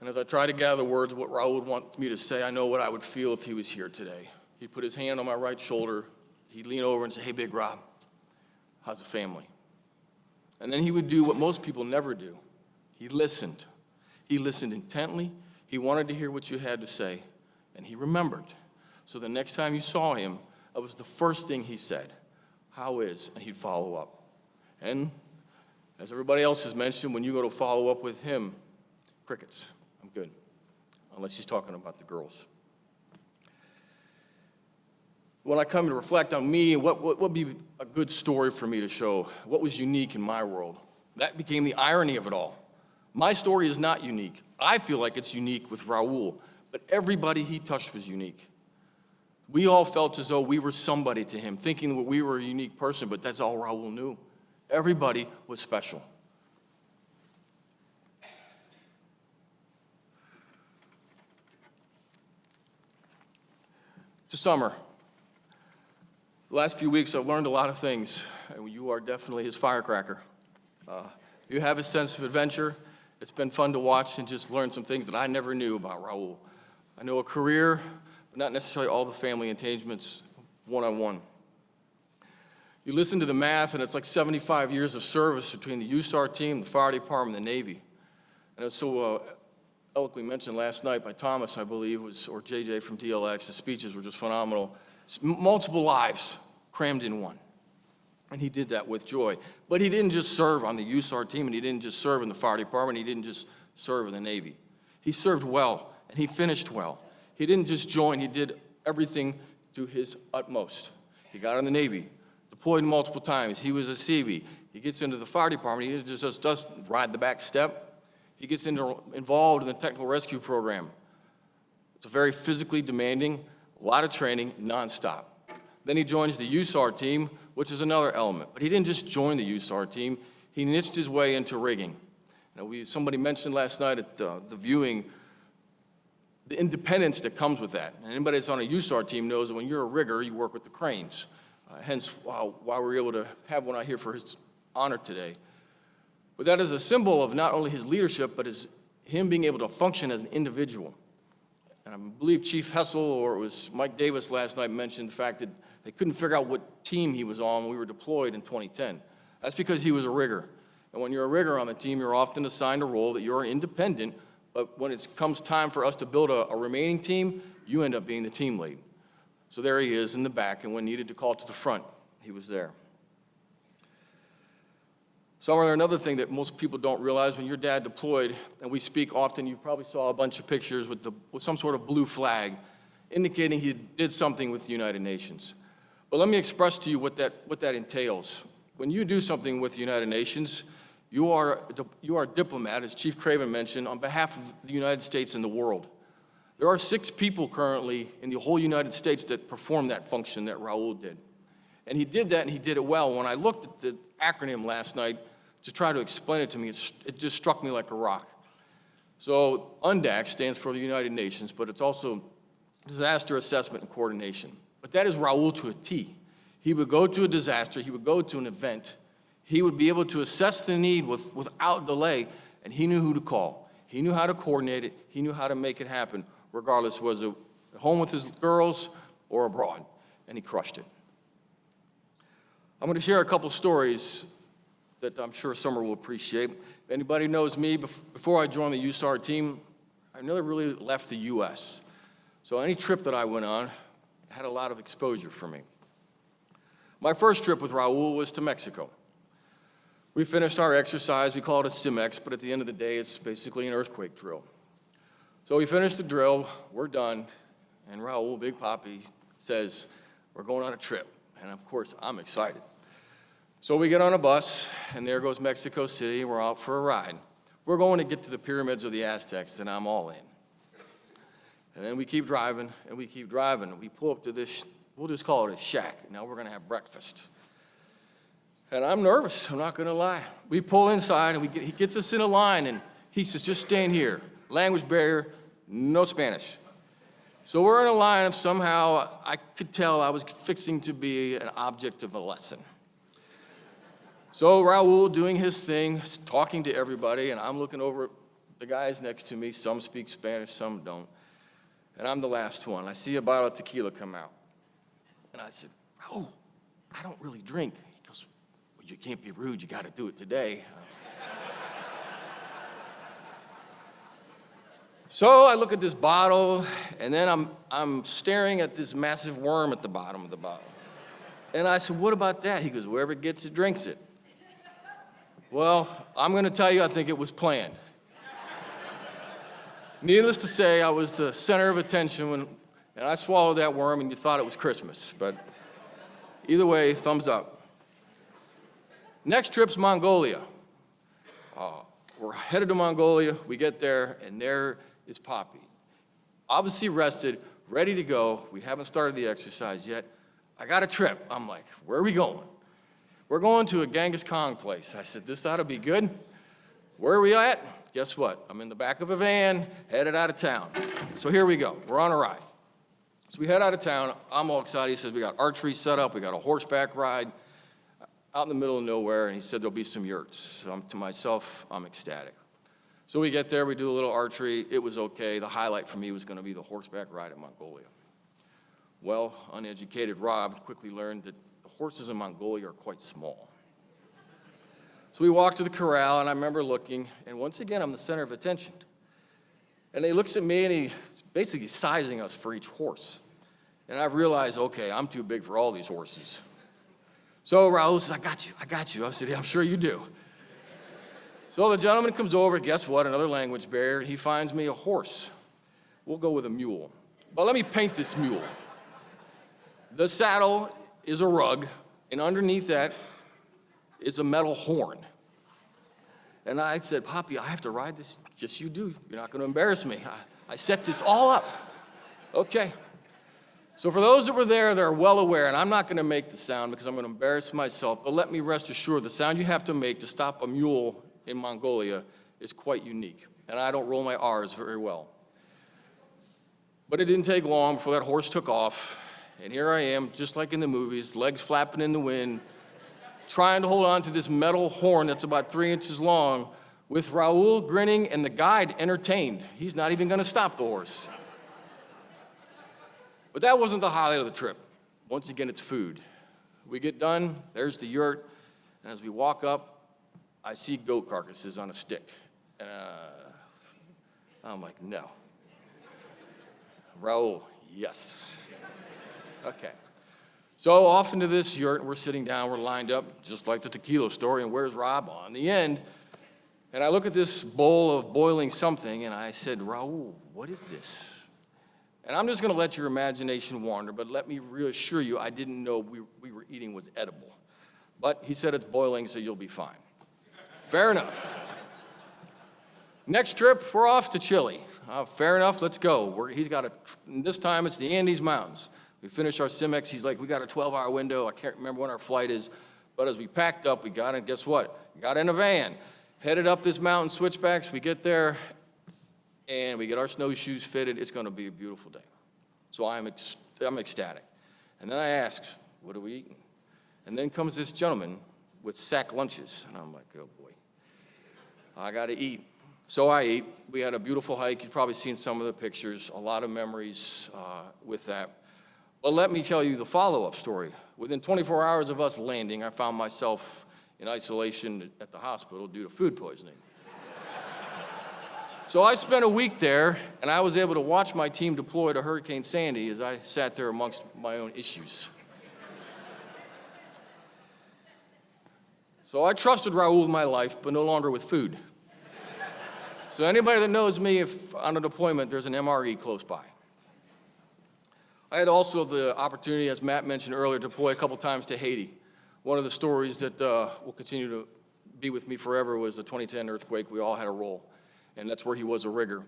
and as I try to gather words of what Raul would want me to say, I know what I would feel if he was here today. He'd put his hand on my right shoulder, he'd lean over and say, "Hey, Big Rob, how's the family?" And then he would do what most people never do. He listened. He listened intently, he wanted to hear what you had to say, and he remembered. So the next time you saw him, that was the first thing he said, "How is?" And he'd follow up. And as everybody else has mentioned, when you go to follow up with him, crickets. I'm good. Unless he's talking about the girls. When I come to reflect on me, what would be a good story for me to show? What was unique in my world? That became the irony of it all. My story is not unique. I feel like it's unique with Raul, but everybody he touched was unique. We all felt as though we were somebody to him, thinking that we were a unique person, but that's all Raul knew. Everybody was special. To Summer, the last few weeks I've learned a lot of things, and you are definitely his firecracker. You have a sense of adventure. It's been fun to watch and just learn some things that I never knew about Raul. I know a career, but not necessarily all the family engagements one-on-one. You listen to the math, and it's like 75 years of service between the USAR team, the fire department, and the Navy. And it's so eloquently mentioned last night by Thomas, I believe, or JJ from DLX. The speeches were just phenomenal. Multiple lives crammed in one. And he did that with joy. But he didn't just serve on the USAR team, and he didn't just serve in the fire department, he didn't just serve in the Navy. He served well, and he finished well. He didn't just join, he did everything to his utmost. He got in the Navy, deployed multiple times. He was a Seabee. He gets into the fire department. He just doesn't ride the back step. He gets involved in the technical rescue program. It's a very physically demanding, a lot of training, nonstop. Then he joins the USAR team, which is another element. But he didn't just join the USAR team. He niched his way into rigging. Somebody mentioned last night at the viewing the independence that comes with that. And anybody that's on a USAR team knows that when you're a rigger, you work with the cranes. Hence, why we're able to have one out here for his honor today. But that is a symbol of not only his leadership, but him being able to function as an individual. And I believe Chief Hessel, or it was Mike Davis last night, mentioned the fact that they couldn't figure out what team he was on when we were deployed in 2010. That's because he was a rigger. And when you're a rigger on the team, you're often assigned a role that you're independent, but when it comes time for us to build a remaining team, you end up being the team lead. So there he is in the back, and when needed to call to the front, he was there. Somewhere, another thing that most people don't realize, when your dad deployed, and we speak often, you probably saw a bunch of pictures with some sort of blue flag, indicating he did something with the United Nations. But let me express to you what that entails. When you do something with the United Nations, you are a diplomat, as Chief Craven mentioned, on behalf of the United States and the world. There are 6 people currently in the whole United States that perform that function that Raul did. And he did that, and he did it well. When I looked at the acronym last night to try to explain it to me, it just struck me like a rock. So UNDAC stands for the United Nations, but it's also Disaster Assessment and Coordination. But that is Raul to a T. He would go to a disaster, he would go to an event, he would be able to assess the need without delay, and he knew who to call. He knew how to coordinate it, he knew how to make it happen, regardless was it at home with his girls or abroad, and he crushed it. I'm going to share a couple stories that I'm sure Summer will appreciate. If anybody knows me, before I joined the USAR team, I never really left the U.S. So any trip that I went on had a lot of exposure for me. My first trip with Raul was to Mexico. We finished our exercise, we call it a Simex, but at the end of the day, it's basically an earthquake drill. So we finished the drill, we're done, and Raul, Big Papi, says, we're going on a trip. And of course, I'm excited. So we get on a bus, and there goes Mexico City, we're out for a ride. We're going to get to the pyramids of the Aztecs, and I'm all in. And then we keep driving, and we keep driving, and we pull up to this, we'll just call it a shack. Now we're gonna have breakfast. And I'm nervous, I'm not gonna lie. We pull inside, and he gets us in a line, and he says, just stand here. Language barrier, no Spanish. So we're in a line, and somehow I could tell I was fixing to be an object of a lesson. So Raul doing his thing, talking to everybody, and I'm looking over at the guys next to me. Some speak Spanish, some don't. And I'm the last one. I see a bottle of tequila come out. And I said, Raul, I don't really drink. He goes, well, you can't be rude, you gotta do it today. So I look at this bottle, and then I'm staring at this massive worm at the bottom of the bottle. And I said, what about that? He goes, whoever gets it, drinks it. Well, I'm gonna tell you, I think it was planned. Needless to say, I was the center of attention and I swallowed that worm and you thought it was Christmas, but either way, thumbs up. Next trip's Mongolia. We're headed to Mongolia, we get there, and there is Papi. Obviously rested, ready to go. We haven't started the exercise yet. I got a trip. I'm like, where are we going? We're going to a Genghis Khan place. I said, this ought to be good. Where are we at? Guess what? I'm in the back of a van, headed out of town. So here we go, we're on a ride. So we head out of town, I'm all excited. He says, we got archery set up, we got a horseback ride out in the middle of nowhere, and he said there'll be some yurts. So to myself, I'm ecstatic. So we get there, we do a little archery, it was okay. The highlight for me was gonna be the horseback ride in Mongolia. Well, uneducated Rob quickly learned that the horses in Mongolia are quite small. So we walked to the corral, and I remember looking, and once again, I'm the center of attention. And he looks at me, and he's basically sizing us for each horse. And I've realized, okay, I'm too big for all these horses. So Raul says, I got you. I said, yeah, I'm sure you do. So the gentleman comes over, guess what, another language barrier, he finds me a horse. We'll go with a mule. But let me paint this mule. The saddle is a rug, and underneath that is a metal horn. And I said, Papi, I have to ride this. Yes, you do. You're not going to embarrass me. I set this all up. Okay. So for those that were there, they're well aware, and I'm not going to make the sound because I'm going to embarrass myself, but let me rest assured, the sound you have to make to stop a mule in Mongolia is quite unique, and I don't roll my R's very well. But it didn't take long before that horse took off, and here I am, just like in the movies, legs flapping in the wind, trying to hold on to this metal horn that's about 3 inches long, with Raul grinning and the guide entertained. He's not even gonna stop the horse. But that wasn't the highlight of the trip. Once again, it's food. We get done, there's the yurt, and as we walk up, I see goat carcasses on a stick. I'm like, no. Raul, yes. Okay. So off into this yurt, and we're sitting down, we're lined up, just like the tequila story, and where's Rob on the end? And I look at this bowl of boiling something, and I said, Raul, what is this? And I'm just gonna let your imagination wander, but let me reassure you, I didn't know we were eating was edible. But he said it's boiling, so you'll be fine. Fair enough. Next trip, we're off to Chile. Fair enough, let's go. This time it's the Andes Mountains. We finished our Simex. He's like, we got a 12-hour window. I can't remember when our flight is. But as we packed up, we got in, guess what? We got in a van, headed up this mountain switchbacks. We get there, and we get our snowshoes fitted. It's going to be a beautiful day. So I'm ecstatic. And then I asked, what are we eating? And then comes this gentleman with sack lunches. And I'm like, oh, boy, I got to eat. So I ate. We had a beautiful hike. You've probably seen some of the pictures, a lot of memories with that. But let me tell you the follow-up story. Within 24 hours of us landing, I found myself in isolation at the hospital due to food poisoning. So I spent a week there, and I was able to watch my team deploy to Hurricane Sandy as I sat there amongst my own issues. So I trusted Raul with my life, but no longer with food. So anybody that knows me, if on a deployment, there's an MRE close by. I had also the opportunity, as Matt mentioned earlier, to deploy a couple times to Haiti. One of the stories that will continue to be with me forever was the 2010 earthquake. We all had a role, and that's where he was a rigger.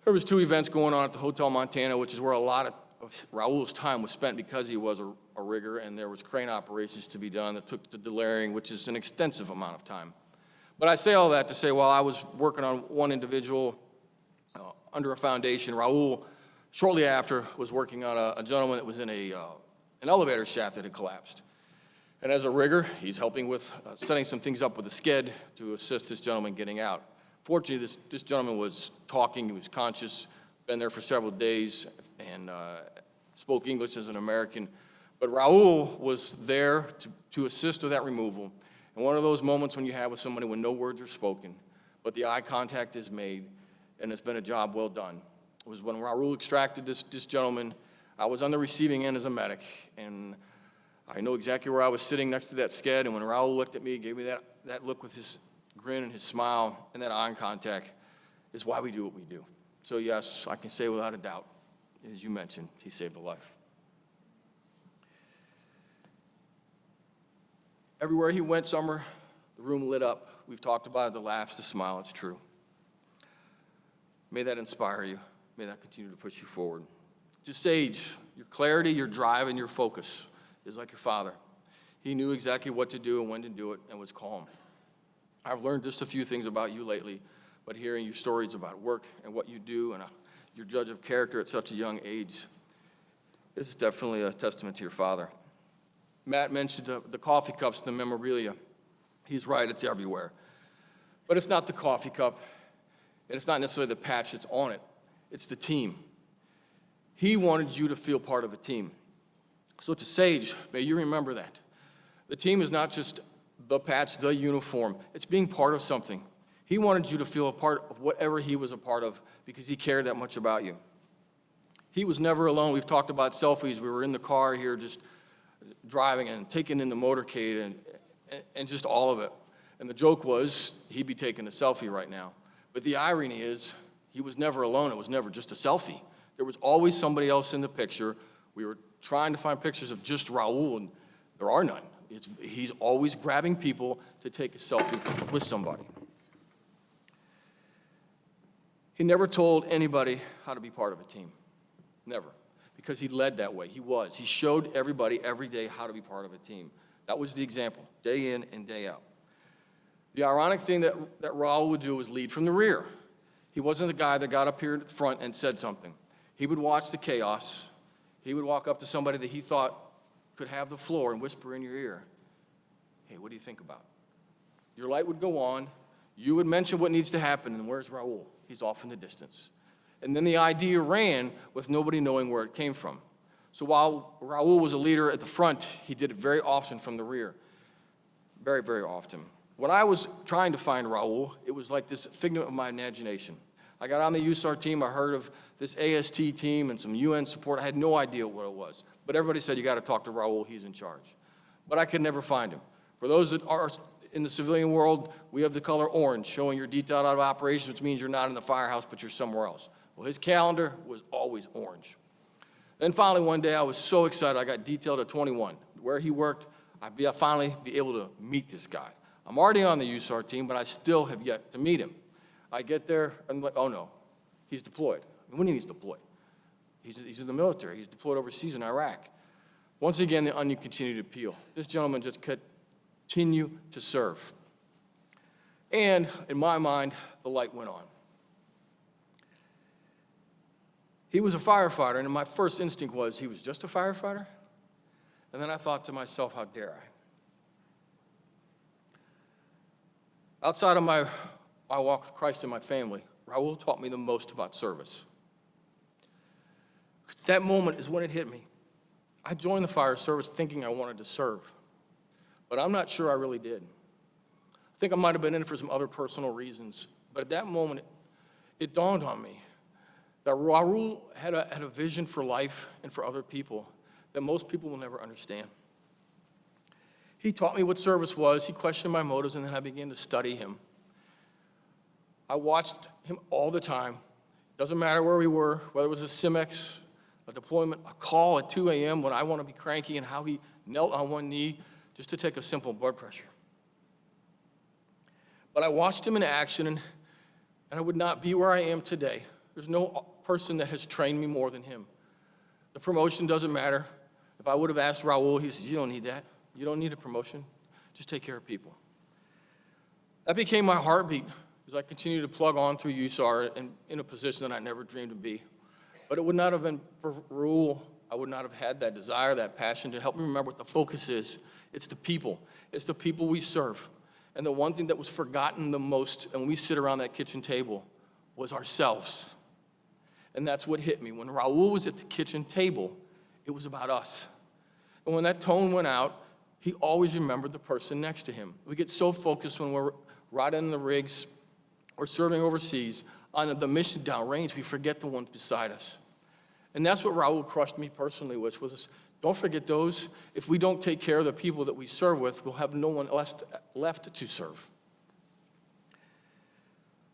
There was 2 events going on at the Hotel Montana, which is where a lot of Raul's time was spent because he was a rigger, and there was crane operations to be done that took the delayering, which is an extensive amount of time. But I say all that to say, while I was working on one individual under a foundation, Raul, shortly after, was working on a gentleman that was in an elevator shaft that had collapsed. And as a rigger, he's helping with setting some things up with the skid to assist this gentleman getting out. Fortunately, this gentleman was talking, he was conscious, been there for several days, and spoke English as an American. But Raul was there to assist with that removal. And one of those moments when you have with somebody when no words are spoken, but the eye contact is made, and it's been a job well done. It was when Raul extracted this gentleman. I was on the receiving end as a medic, and I know exactly where I was sitting next to that sked, and when Raul looked at me, gave me that look with his grin and his smile and that eye contact, is why we do what we do. So yes, I can say without a doubt, as you mentioned, he saved a life. Everywhere he went, Summer, the room lit up. We've talked about it, the laughs, the smile, it's true. May that inspire you. May that continue to push you forward. To Sage, your clarity, your drive, and your focus is like your father. He knew exactly what to do and when to do it and was calm. I've learned just a few things about you lately, but hearing your stories about work and what you do and your judge of character at such a young age is definitely a testament to your father. Matt mentioned the coffee cups, the memorabilia. He's right, it's everywhere. But it's not the coffee cup, and it's not necessarily the patch that's on it. It's the team. He wanted you to feel part of a team. So to Sage, may you remember that. The team is not just the patch, the uniform. It's being part of something. He wanted you to feel a part of whatever he was a part of because he cared that much about you. He was never alone. We've talked about selfies. We were in the car here just driving and taking in the motorcade and just all of it. And the joke was he'd be taking a selfie right now. But the irony is he was never alone. It was never just a selfie. There was always somebody else in the picture. We were trying to find pictures of just Raul, and there are none. He's always grabbing people to take a selfie with somebody. He never told anybody how to be part of a team. Never. Because he led that way. He showed everybody every day how to be part of a team. That was the example, day in and day out. The ironic thing that Raul would do was lead from the rear. He wasn't the guy that got up here in front and said something. He would watch the chaos. He would walk up to somebody that he thought could have the floor and whisper in your ear, hey, what do you think about it? Your light would go on. You would mention what needs to happen, and where's Raul? He's off in the distance. And then the idea ran with nobody knowing where it came from. So while Raul was a leader at the front, he did it very often from the rear. Very, very often. When I was trying to find Raul, it was like this figment of my imagination. I got on the USAR team, I heard of this AST team and some UN support. I had no idea what it was. But everybody said, you got to talk to Raul, he's in charge. But I could never find him. For those that are in the civilian world, we have the color orange, showing you're detailed out of operations, which means you're not in the firehouse, but you're somewhere else. Well, his calendar was always orange. Then finally one day I was so excited, I got detailed at 21. Where he worked, I'd finally be able to meet this guy. I'm already on the USAR team, but I still have yet to meet him. I get there, and I'm like, oh no, he's deployed. When he's deployed? He's in the military. He's deployed overseas in Iraq. Once again, the onion continued to peel. This gentleman just continued to serve. And in my mind, the light went on. He was a firefighter, and my first instinct was he was just a firefighter? And then I thought to myself, how dare I? Outside of my walk with Christ and my family, Raul taught me the most about service. Because that moment is when it hit me. I joined the fire service thinking I wanted to serve, but I'm not sure I really did. I think I might have been in it for some other personal reasons, but at that moment, it dawned on me that Raul had a vision for life and for other people that most people will never understand. He taught me what service was, he questioned my motives, and then I began to study him. I watched him all the time. Doesn't matter where we were, whether it was a Cimex, a deployment, a call at 2 a.m. when I want to be cranky, and how he knelt on one knee just to take a simple blood pressure. But I watched him in action, and I would not be where I am today. There's no person that has trained me more than him. The promotion doesn't matter. If I would have asked Raul, he says, you don't need that. You don't need a promotion. Just take care of people. That became my heartbeat as I continued to plug on through USAR and in a position that I never dreamed to be. But it would not have been for Raul. I would not have had that desire, that passion to help me remember what the focus is. It's the people. It's the people we serve. And the one thing that was forgotten the most, and we sit around that kitchen table, was ourselves. And that's what hit me. When Raul was at the kitchen table, it was about us. And when that tone went out, he always remembered the person next to him. We get so focused when we're riding in the rigs or serving overseas on the mission downrange, we forget the ones beside us. And that's what Raul crushed me personally with, was don't forget those. If we don't take care of the people that we serve with, we'll have no one left to serve.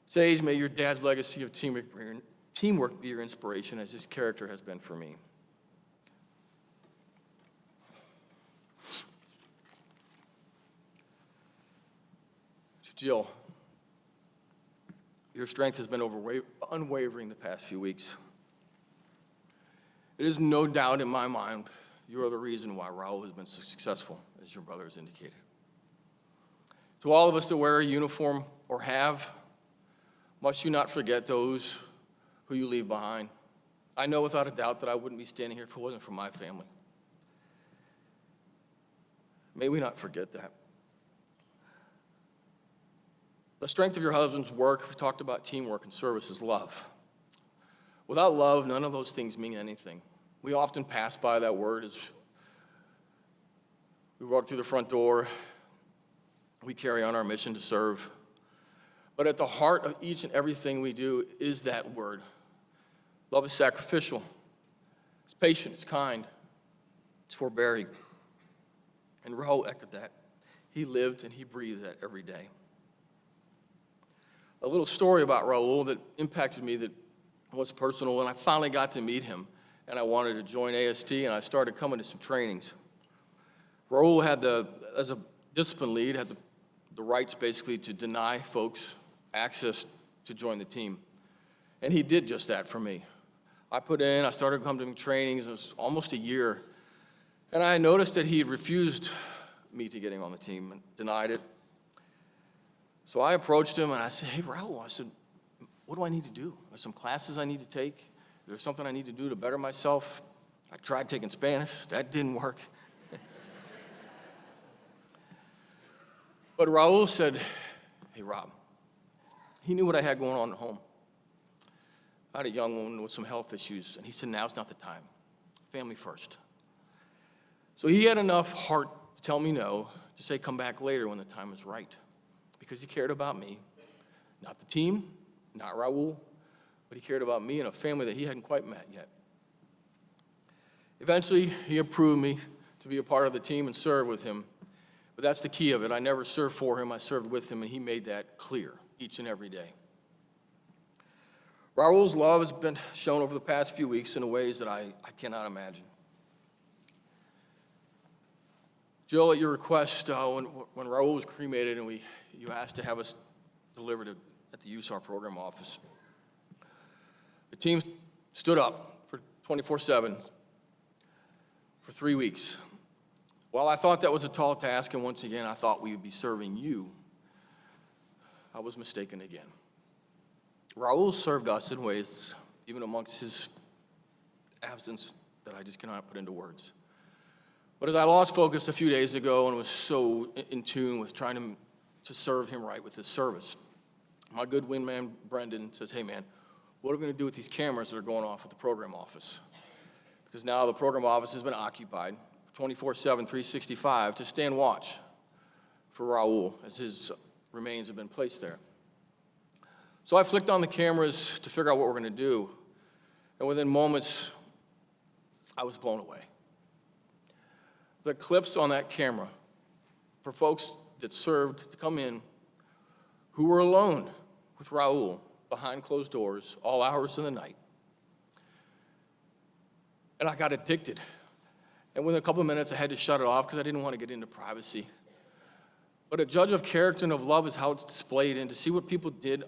Sage, may your dad's legacy of teamwork be your inspiration, as his character has been for me. Jill, your strength has been unwavering the past few weeks. It is no doubt in my mind you are the reason why Raul has been so successful, as your brother has indicated. To all of us that wear a uniform or have, must you not forget those who you leave behind. I know without a doubt that I wouldn't be standing here if it wasn't for my family. May we not forget that. The strength of your husband's work, we talked about teamwork and service, is love. Without love, none of those things mean anything. We often pass by that word as we walk through the front door. We carry on our mission to serve. But at the heart of each and everything we do is that word. Love is sacrificial. It's patient. It's kind. It's forbearing. And Raul echoed that. He lived and he breathed that every day. A little story about Raul that impacted me that was personal when I finally got to meet him and I wanted to join AST and I started coming to some trainings. Raul had as a discipline lead, had the rights basically to deny folks access to join the team. And he did just that for me. I started coming to trainings, it was almost a year, and I noticed that he had refused me to getting on the team and denied it. So I approached him and I said, hey, Raul, I said, what do I need to do? Are there some classes I need to take? Is there something I need to do to better myself? I tried taking Spanish. That didn't work. But Raul said, hey, Rob, he knew what I had going on at home. I had a young woman with some health issues, and he said, now's not the time. Family first. So he had enough heart to tell me no, to say come back later when the time is right. Because he cared about me, not the team, not Raul, but he cared about me and a family that he hadn't quite met yet. Eventually, he approved me to be a part of the team and serve with him. But that's the key of it. I never served for him, I served with him, and he made that clear each and every day. Raul's love has been shown over the past few weeks in ways that I cannot imagine. Jill, at your request, when Raul was cremated and you asked to have us delivered at the USAR program office, the team stood up for 24/7 for 3 weeks. While I thought that was a tall task, and once again, I thought we would be serving you, I was mistaken again. Raul served us in ways, even amongst his absence, that I just cannot put into words. But as I lost focus a few days ago and was so in tune with trying to serve him right with his service, my good wingman, Brendan, says, hey man, what are we gonna do with these cameras that are going off at the program office? Because now the program office has been occupied 24/7, 365 to stand watch for Raul as his remains have been placed there. So I flicked on the cameras to figure out what we're gonna do, and within moments, I was blown away. The clips on that camera for folks that served to come in who were alone with Raul behind closed doors all hours of the night. And I got addicted. And within a couple of minutes, I had to shut it off because I didn't want to get into privacy. But a judge of character and of love is how it's displayed, and to see what people did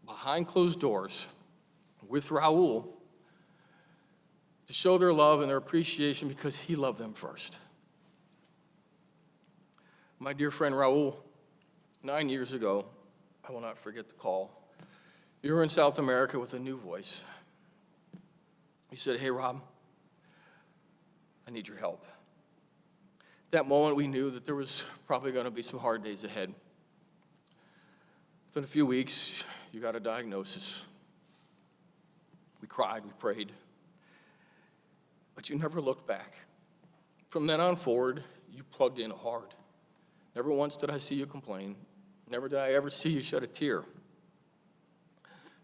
behind closed doors with Raul to show their love and their appreciation because he loved them first. My dear friend Raul, 9 years ago, I will not forget the call. You were in South America with a new voice. He said, hey Rob, I need your help. At that moment, we knew that there was probably going to be some hard days ahead. Within a few weeks, you got a diagnosis. We cried, we prayed, but you never looked back. From then on forward, you plugged in hard. Never once did I see you complain. Never did I ever see you shed a tear.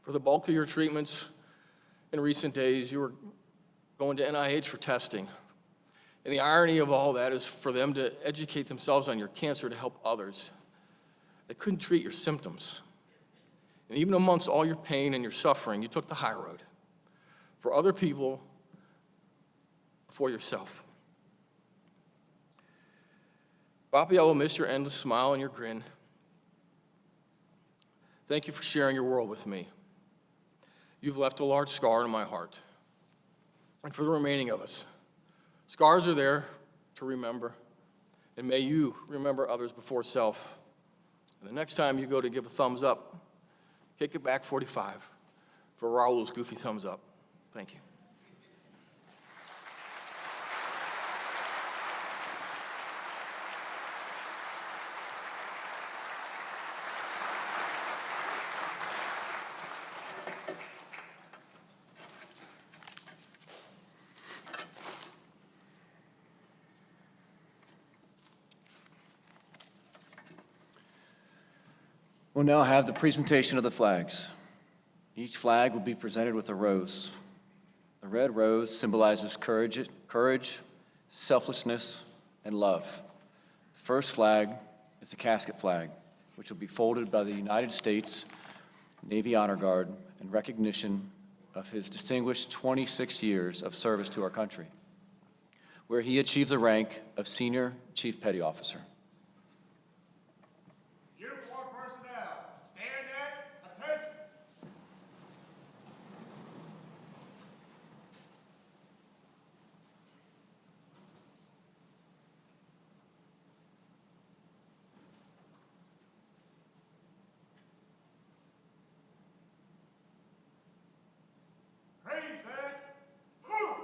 For the bulk of your treatments in recent days, you were going to NIH for testing. And the irony of all that is for them to educate themselves on your cancer to help others. They couldn't treat your symptoms. And even amongst all your pain and your suffering, you took the high road for other people, for yourself. Papi, I will miss your endless smile and your grin. Thank you for sharing your world with me. You've left a large scar in my heart. And for the remaining of us, scars are there to remember, and may you remember others before self. And the next time you go to give a thumbs up, kick it back 45 for Raul's goofy thumbs up. Thank you. We'll now have the presentation of the flags. Each flag will be presented with a rose. The red rose symbolizes courage, selflessness, and love. The first flag is the casket flag, which will be folded by the United States Navy Honor Guard in recognition of his distinguished 26 years of service to our country, where he achieved the rank of Senior Chief Petty Officer. Uniform personnel, stand at attention. Present. Who?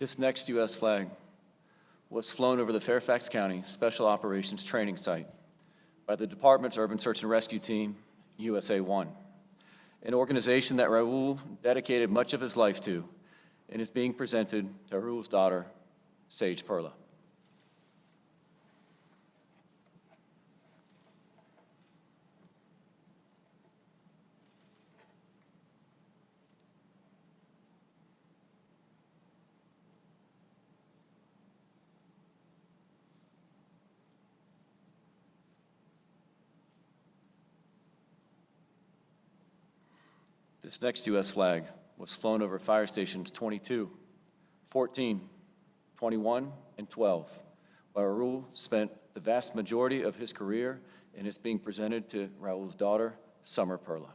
This next U.S. flag was flown over the Fairfax County Special Operations Training Site by the Department's Urban Search and Rescue Team, USA 1, an organization that Raul dedicated much of his life to and is being presented to Raul's daughter, Sage Perla. This next U.S. flag was flown over fire stations 22, 14, 21, and 12, where Raul spent the vast majority of his career, and it's being presented to Raul's daughter, Summer Perla.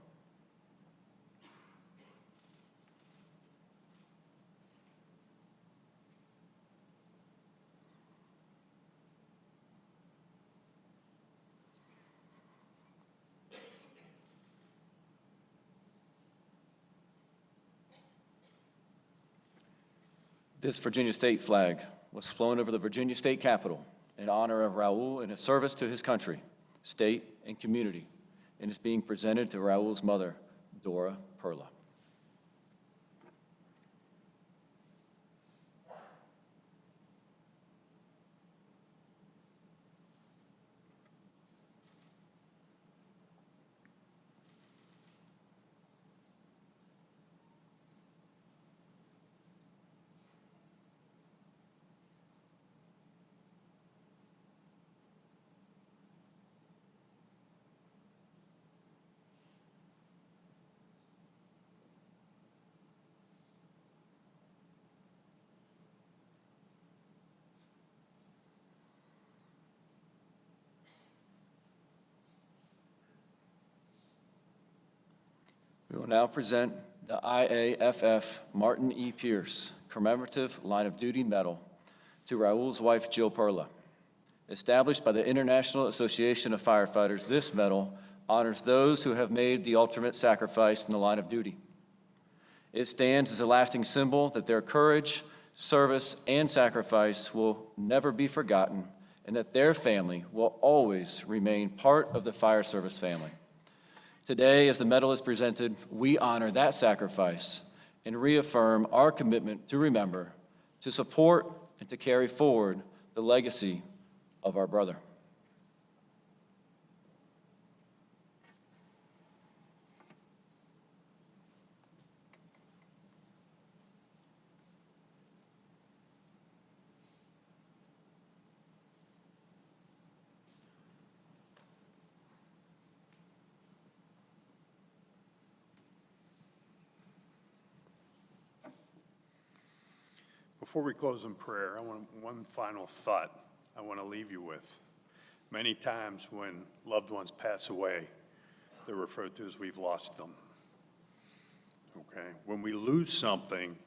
This Virginia State flag was flown over the Virginia State Capitol in honor of Raul and his service to his country, state, and community, and is being presented to Raul's mother, Dora Perla. We will now present the IAFF Martin E. Pierce Commemorative Line of Duty Medal to Raul's wife, Jill Perla. Established by the International Association of Firefighters, this medal honors those who have made the ultimate sacrifice in the line of duty. It stands as a lasting symbol that their courage, service, and sacrifice will never be forgotten, and that their family will always remain part of the fire service family. Today, as the medal is presented, we honor that sacrifice and reaffirm our commitment to remember, to support, and to carry forward the legacy of our brother. Before we close in prayer, I want one final thought I want to leave you with. Many times when loved ones pass away, they're referred to as we've lost them. Okay? When we lose something,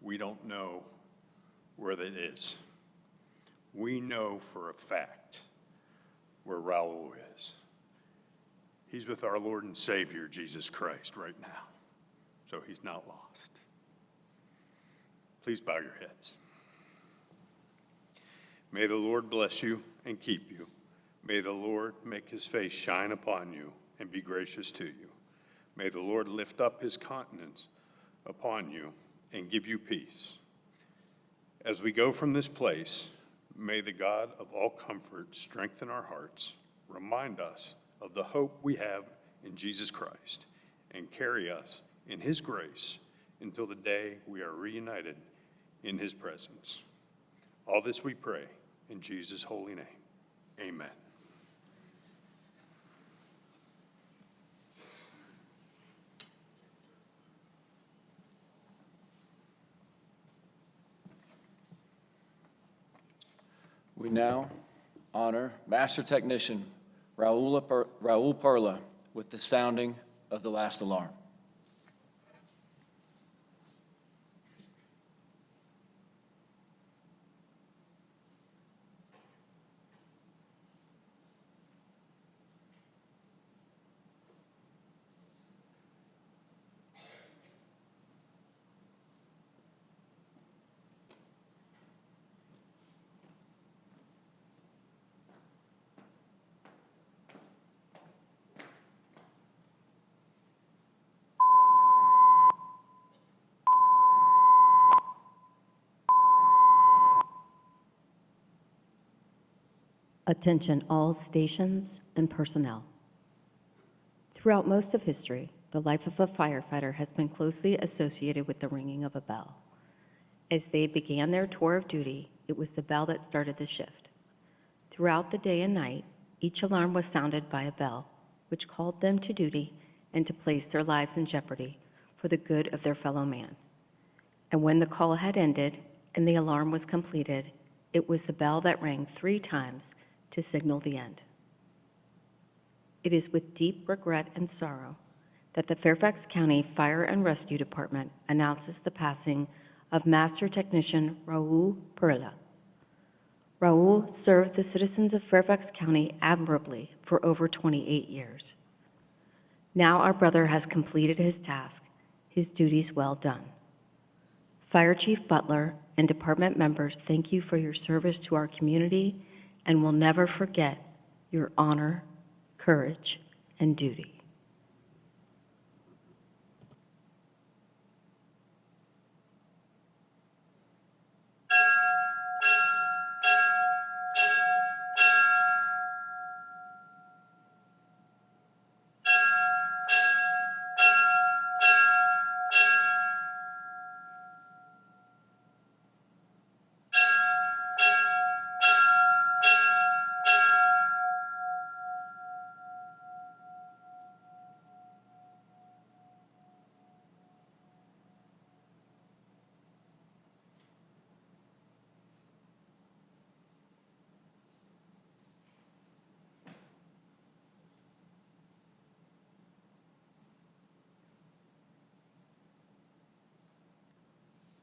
we don't know where that is. We know for a fact where Raul is. He's with our Lord and Savior, Jesus Christ, right now. So he's not lost. Please bow your heads. May the Lord bless you and keep you. May the Lord make his face shine upon you and be gracious to you. May the Lord lift up his countenance upon you and give you peace. As we go from this place, may the God of all comfort strengthen our hearts, remind us of the hope we have in Jesus Christ, and carry us in his grace until the day we are reunited in his presence. All this we pray in Jesus' holy name. Amen. We now honor Master Technician Raul Perla with the sounding of the last alarm. Attention all stations and personnel. Throughout most of history, the life of a firefighter has been closely associated with the ringing of a bell. As they began their tour of duty, it was the bell that started the shift. Throughout the day and night, each alarm was sounded by a bell, which called them to duty and to place their lives in jeopardy for the good of their fellow man. And when the call had ended and the alarm was completed, it was the bell that rang 3 times to signal the end. It is with deep regret and sorrow that the Fairfax County Fire and Rescue Department announces the passing of Master Technician Raul Perla. Raul served the citizens of Fairfax County admirably for over 28 years. Now our brother has completed his task, his duties well done. Fire Chief Butler and department members thank you for your service to our community and will never forget your honor, courage, and duty.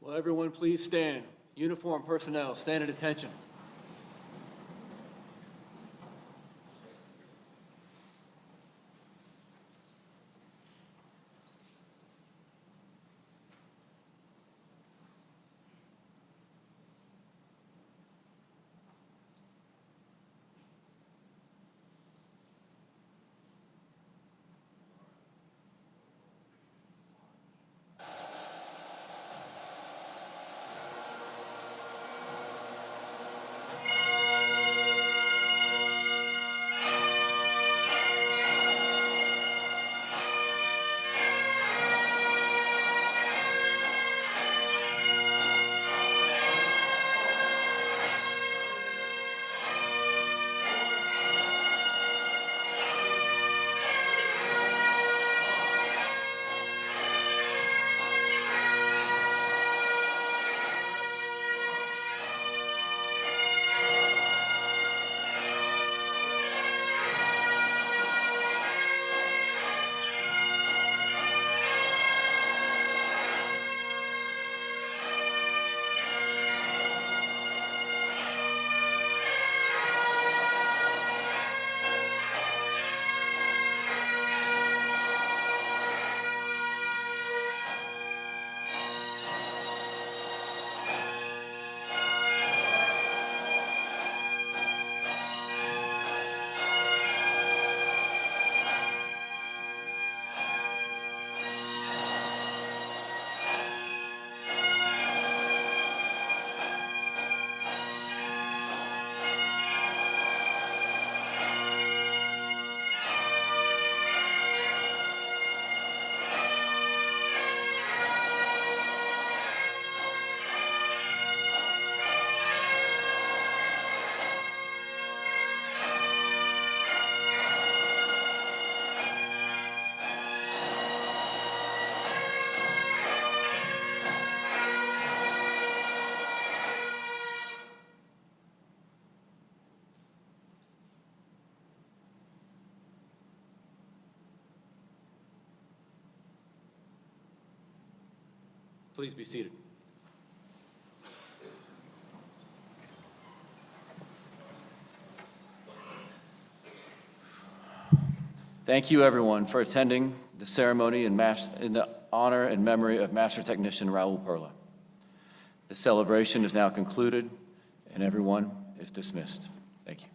Will everyone please stand? Uniform personnel, stand at attention. Please be seated. Thank you, everyone, for attending the ceremony in the honor and memory of Master Technician Raul Perla. The celebration is now concluded, and everyone is dismissed. Thank you.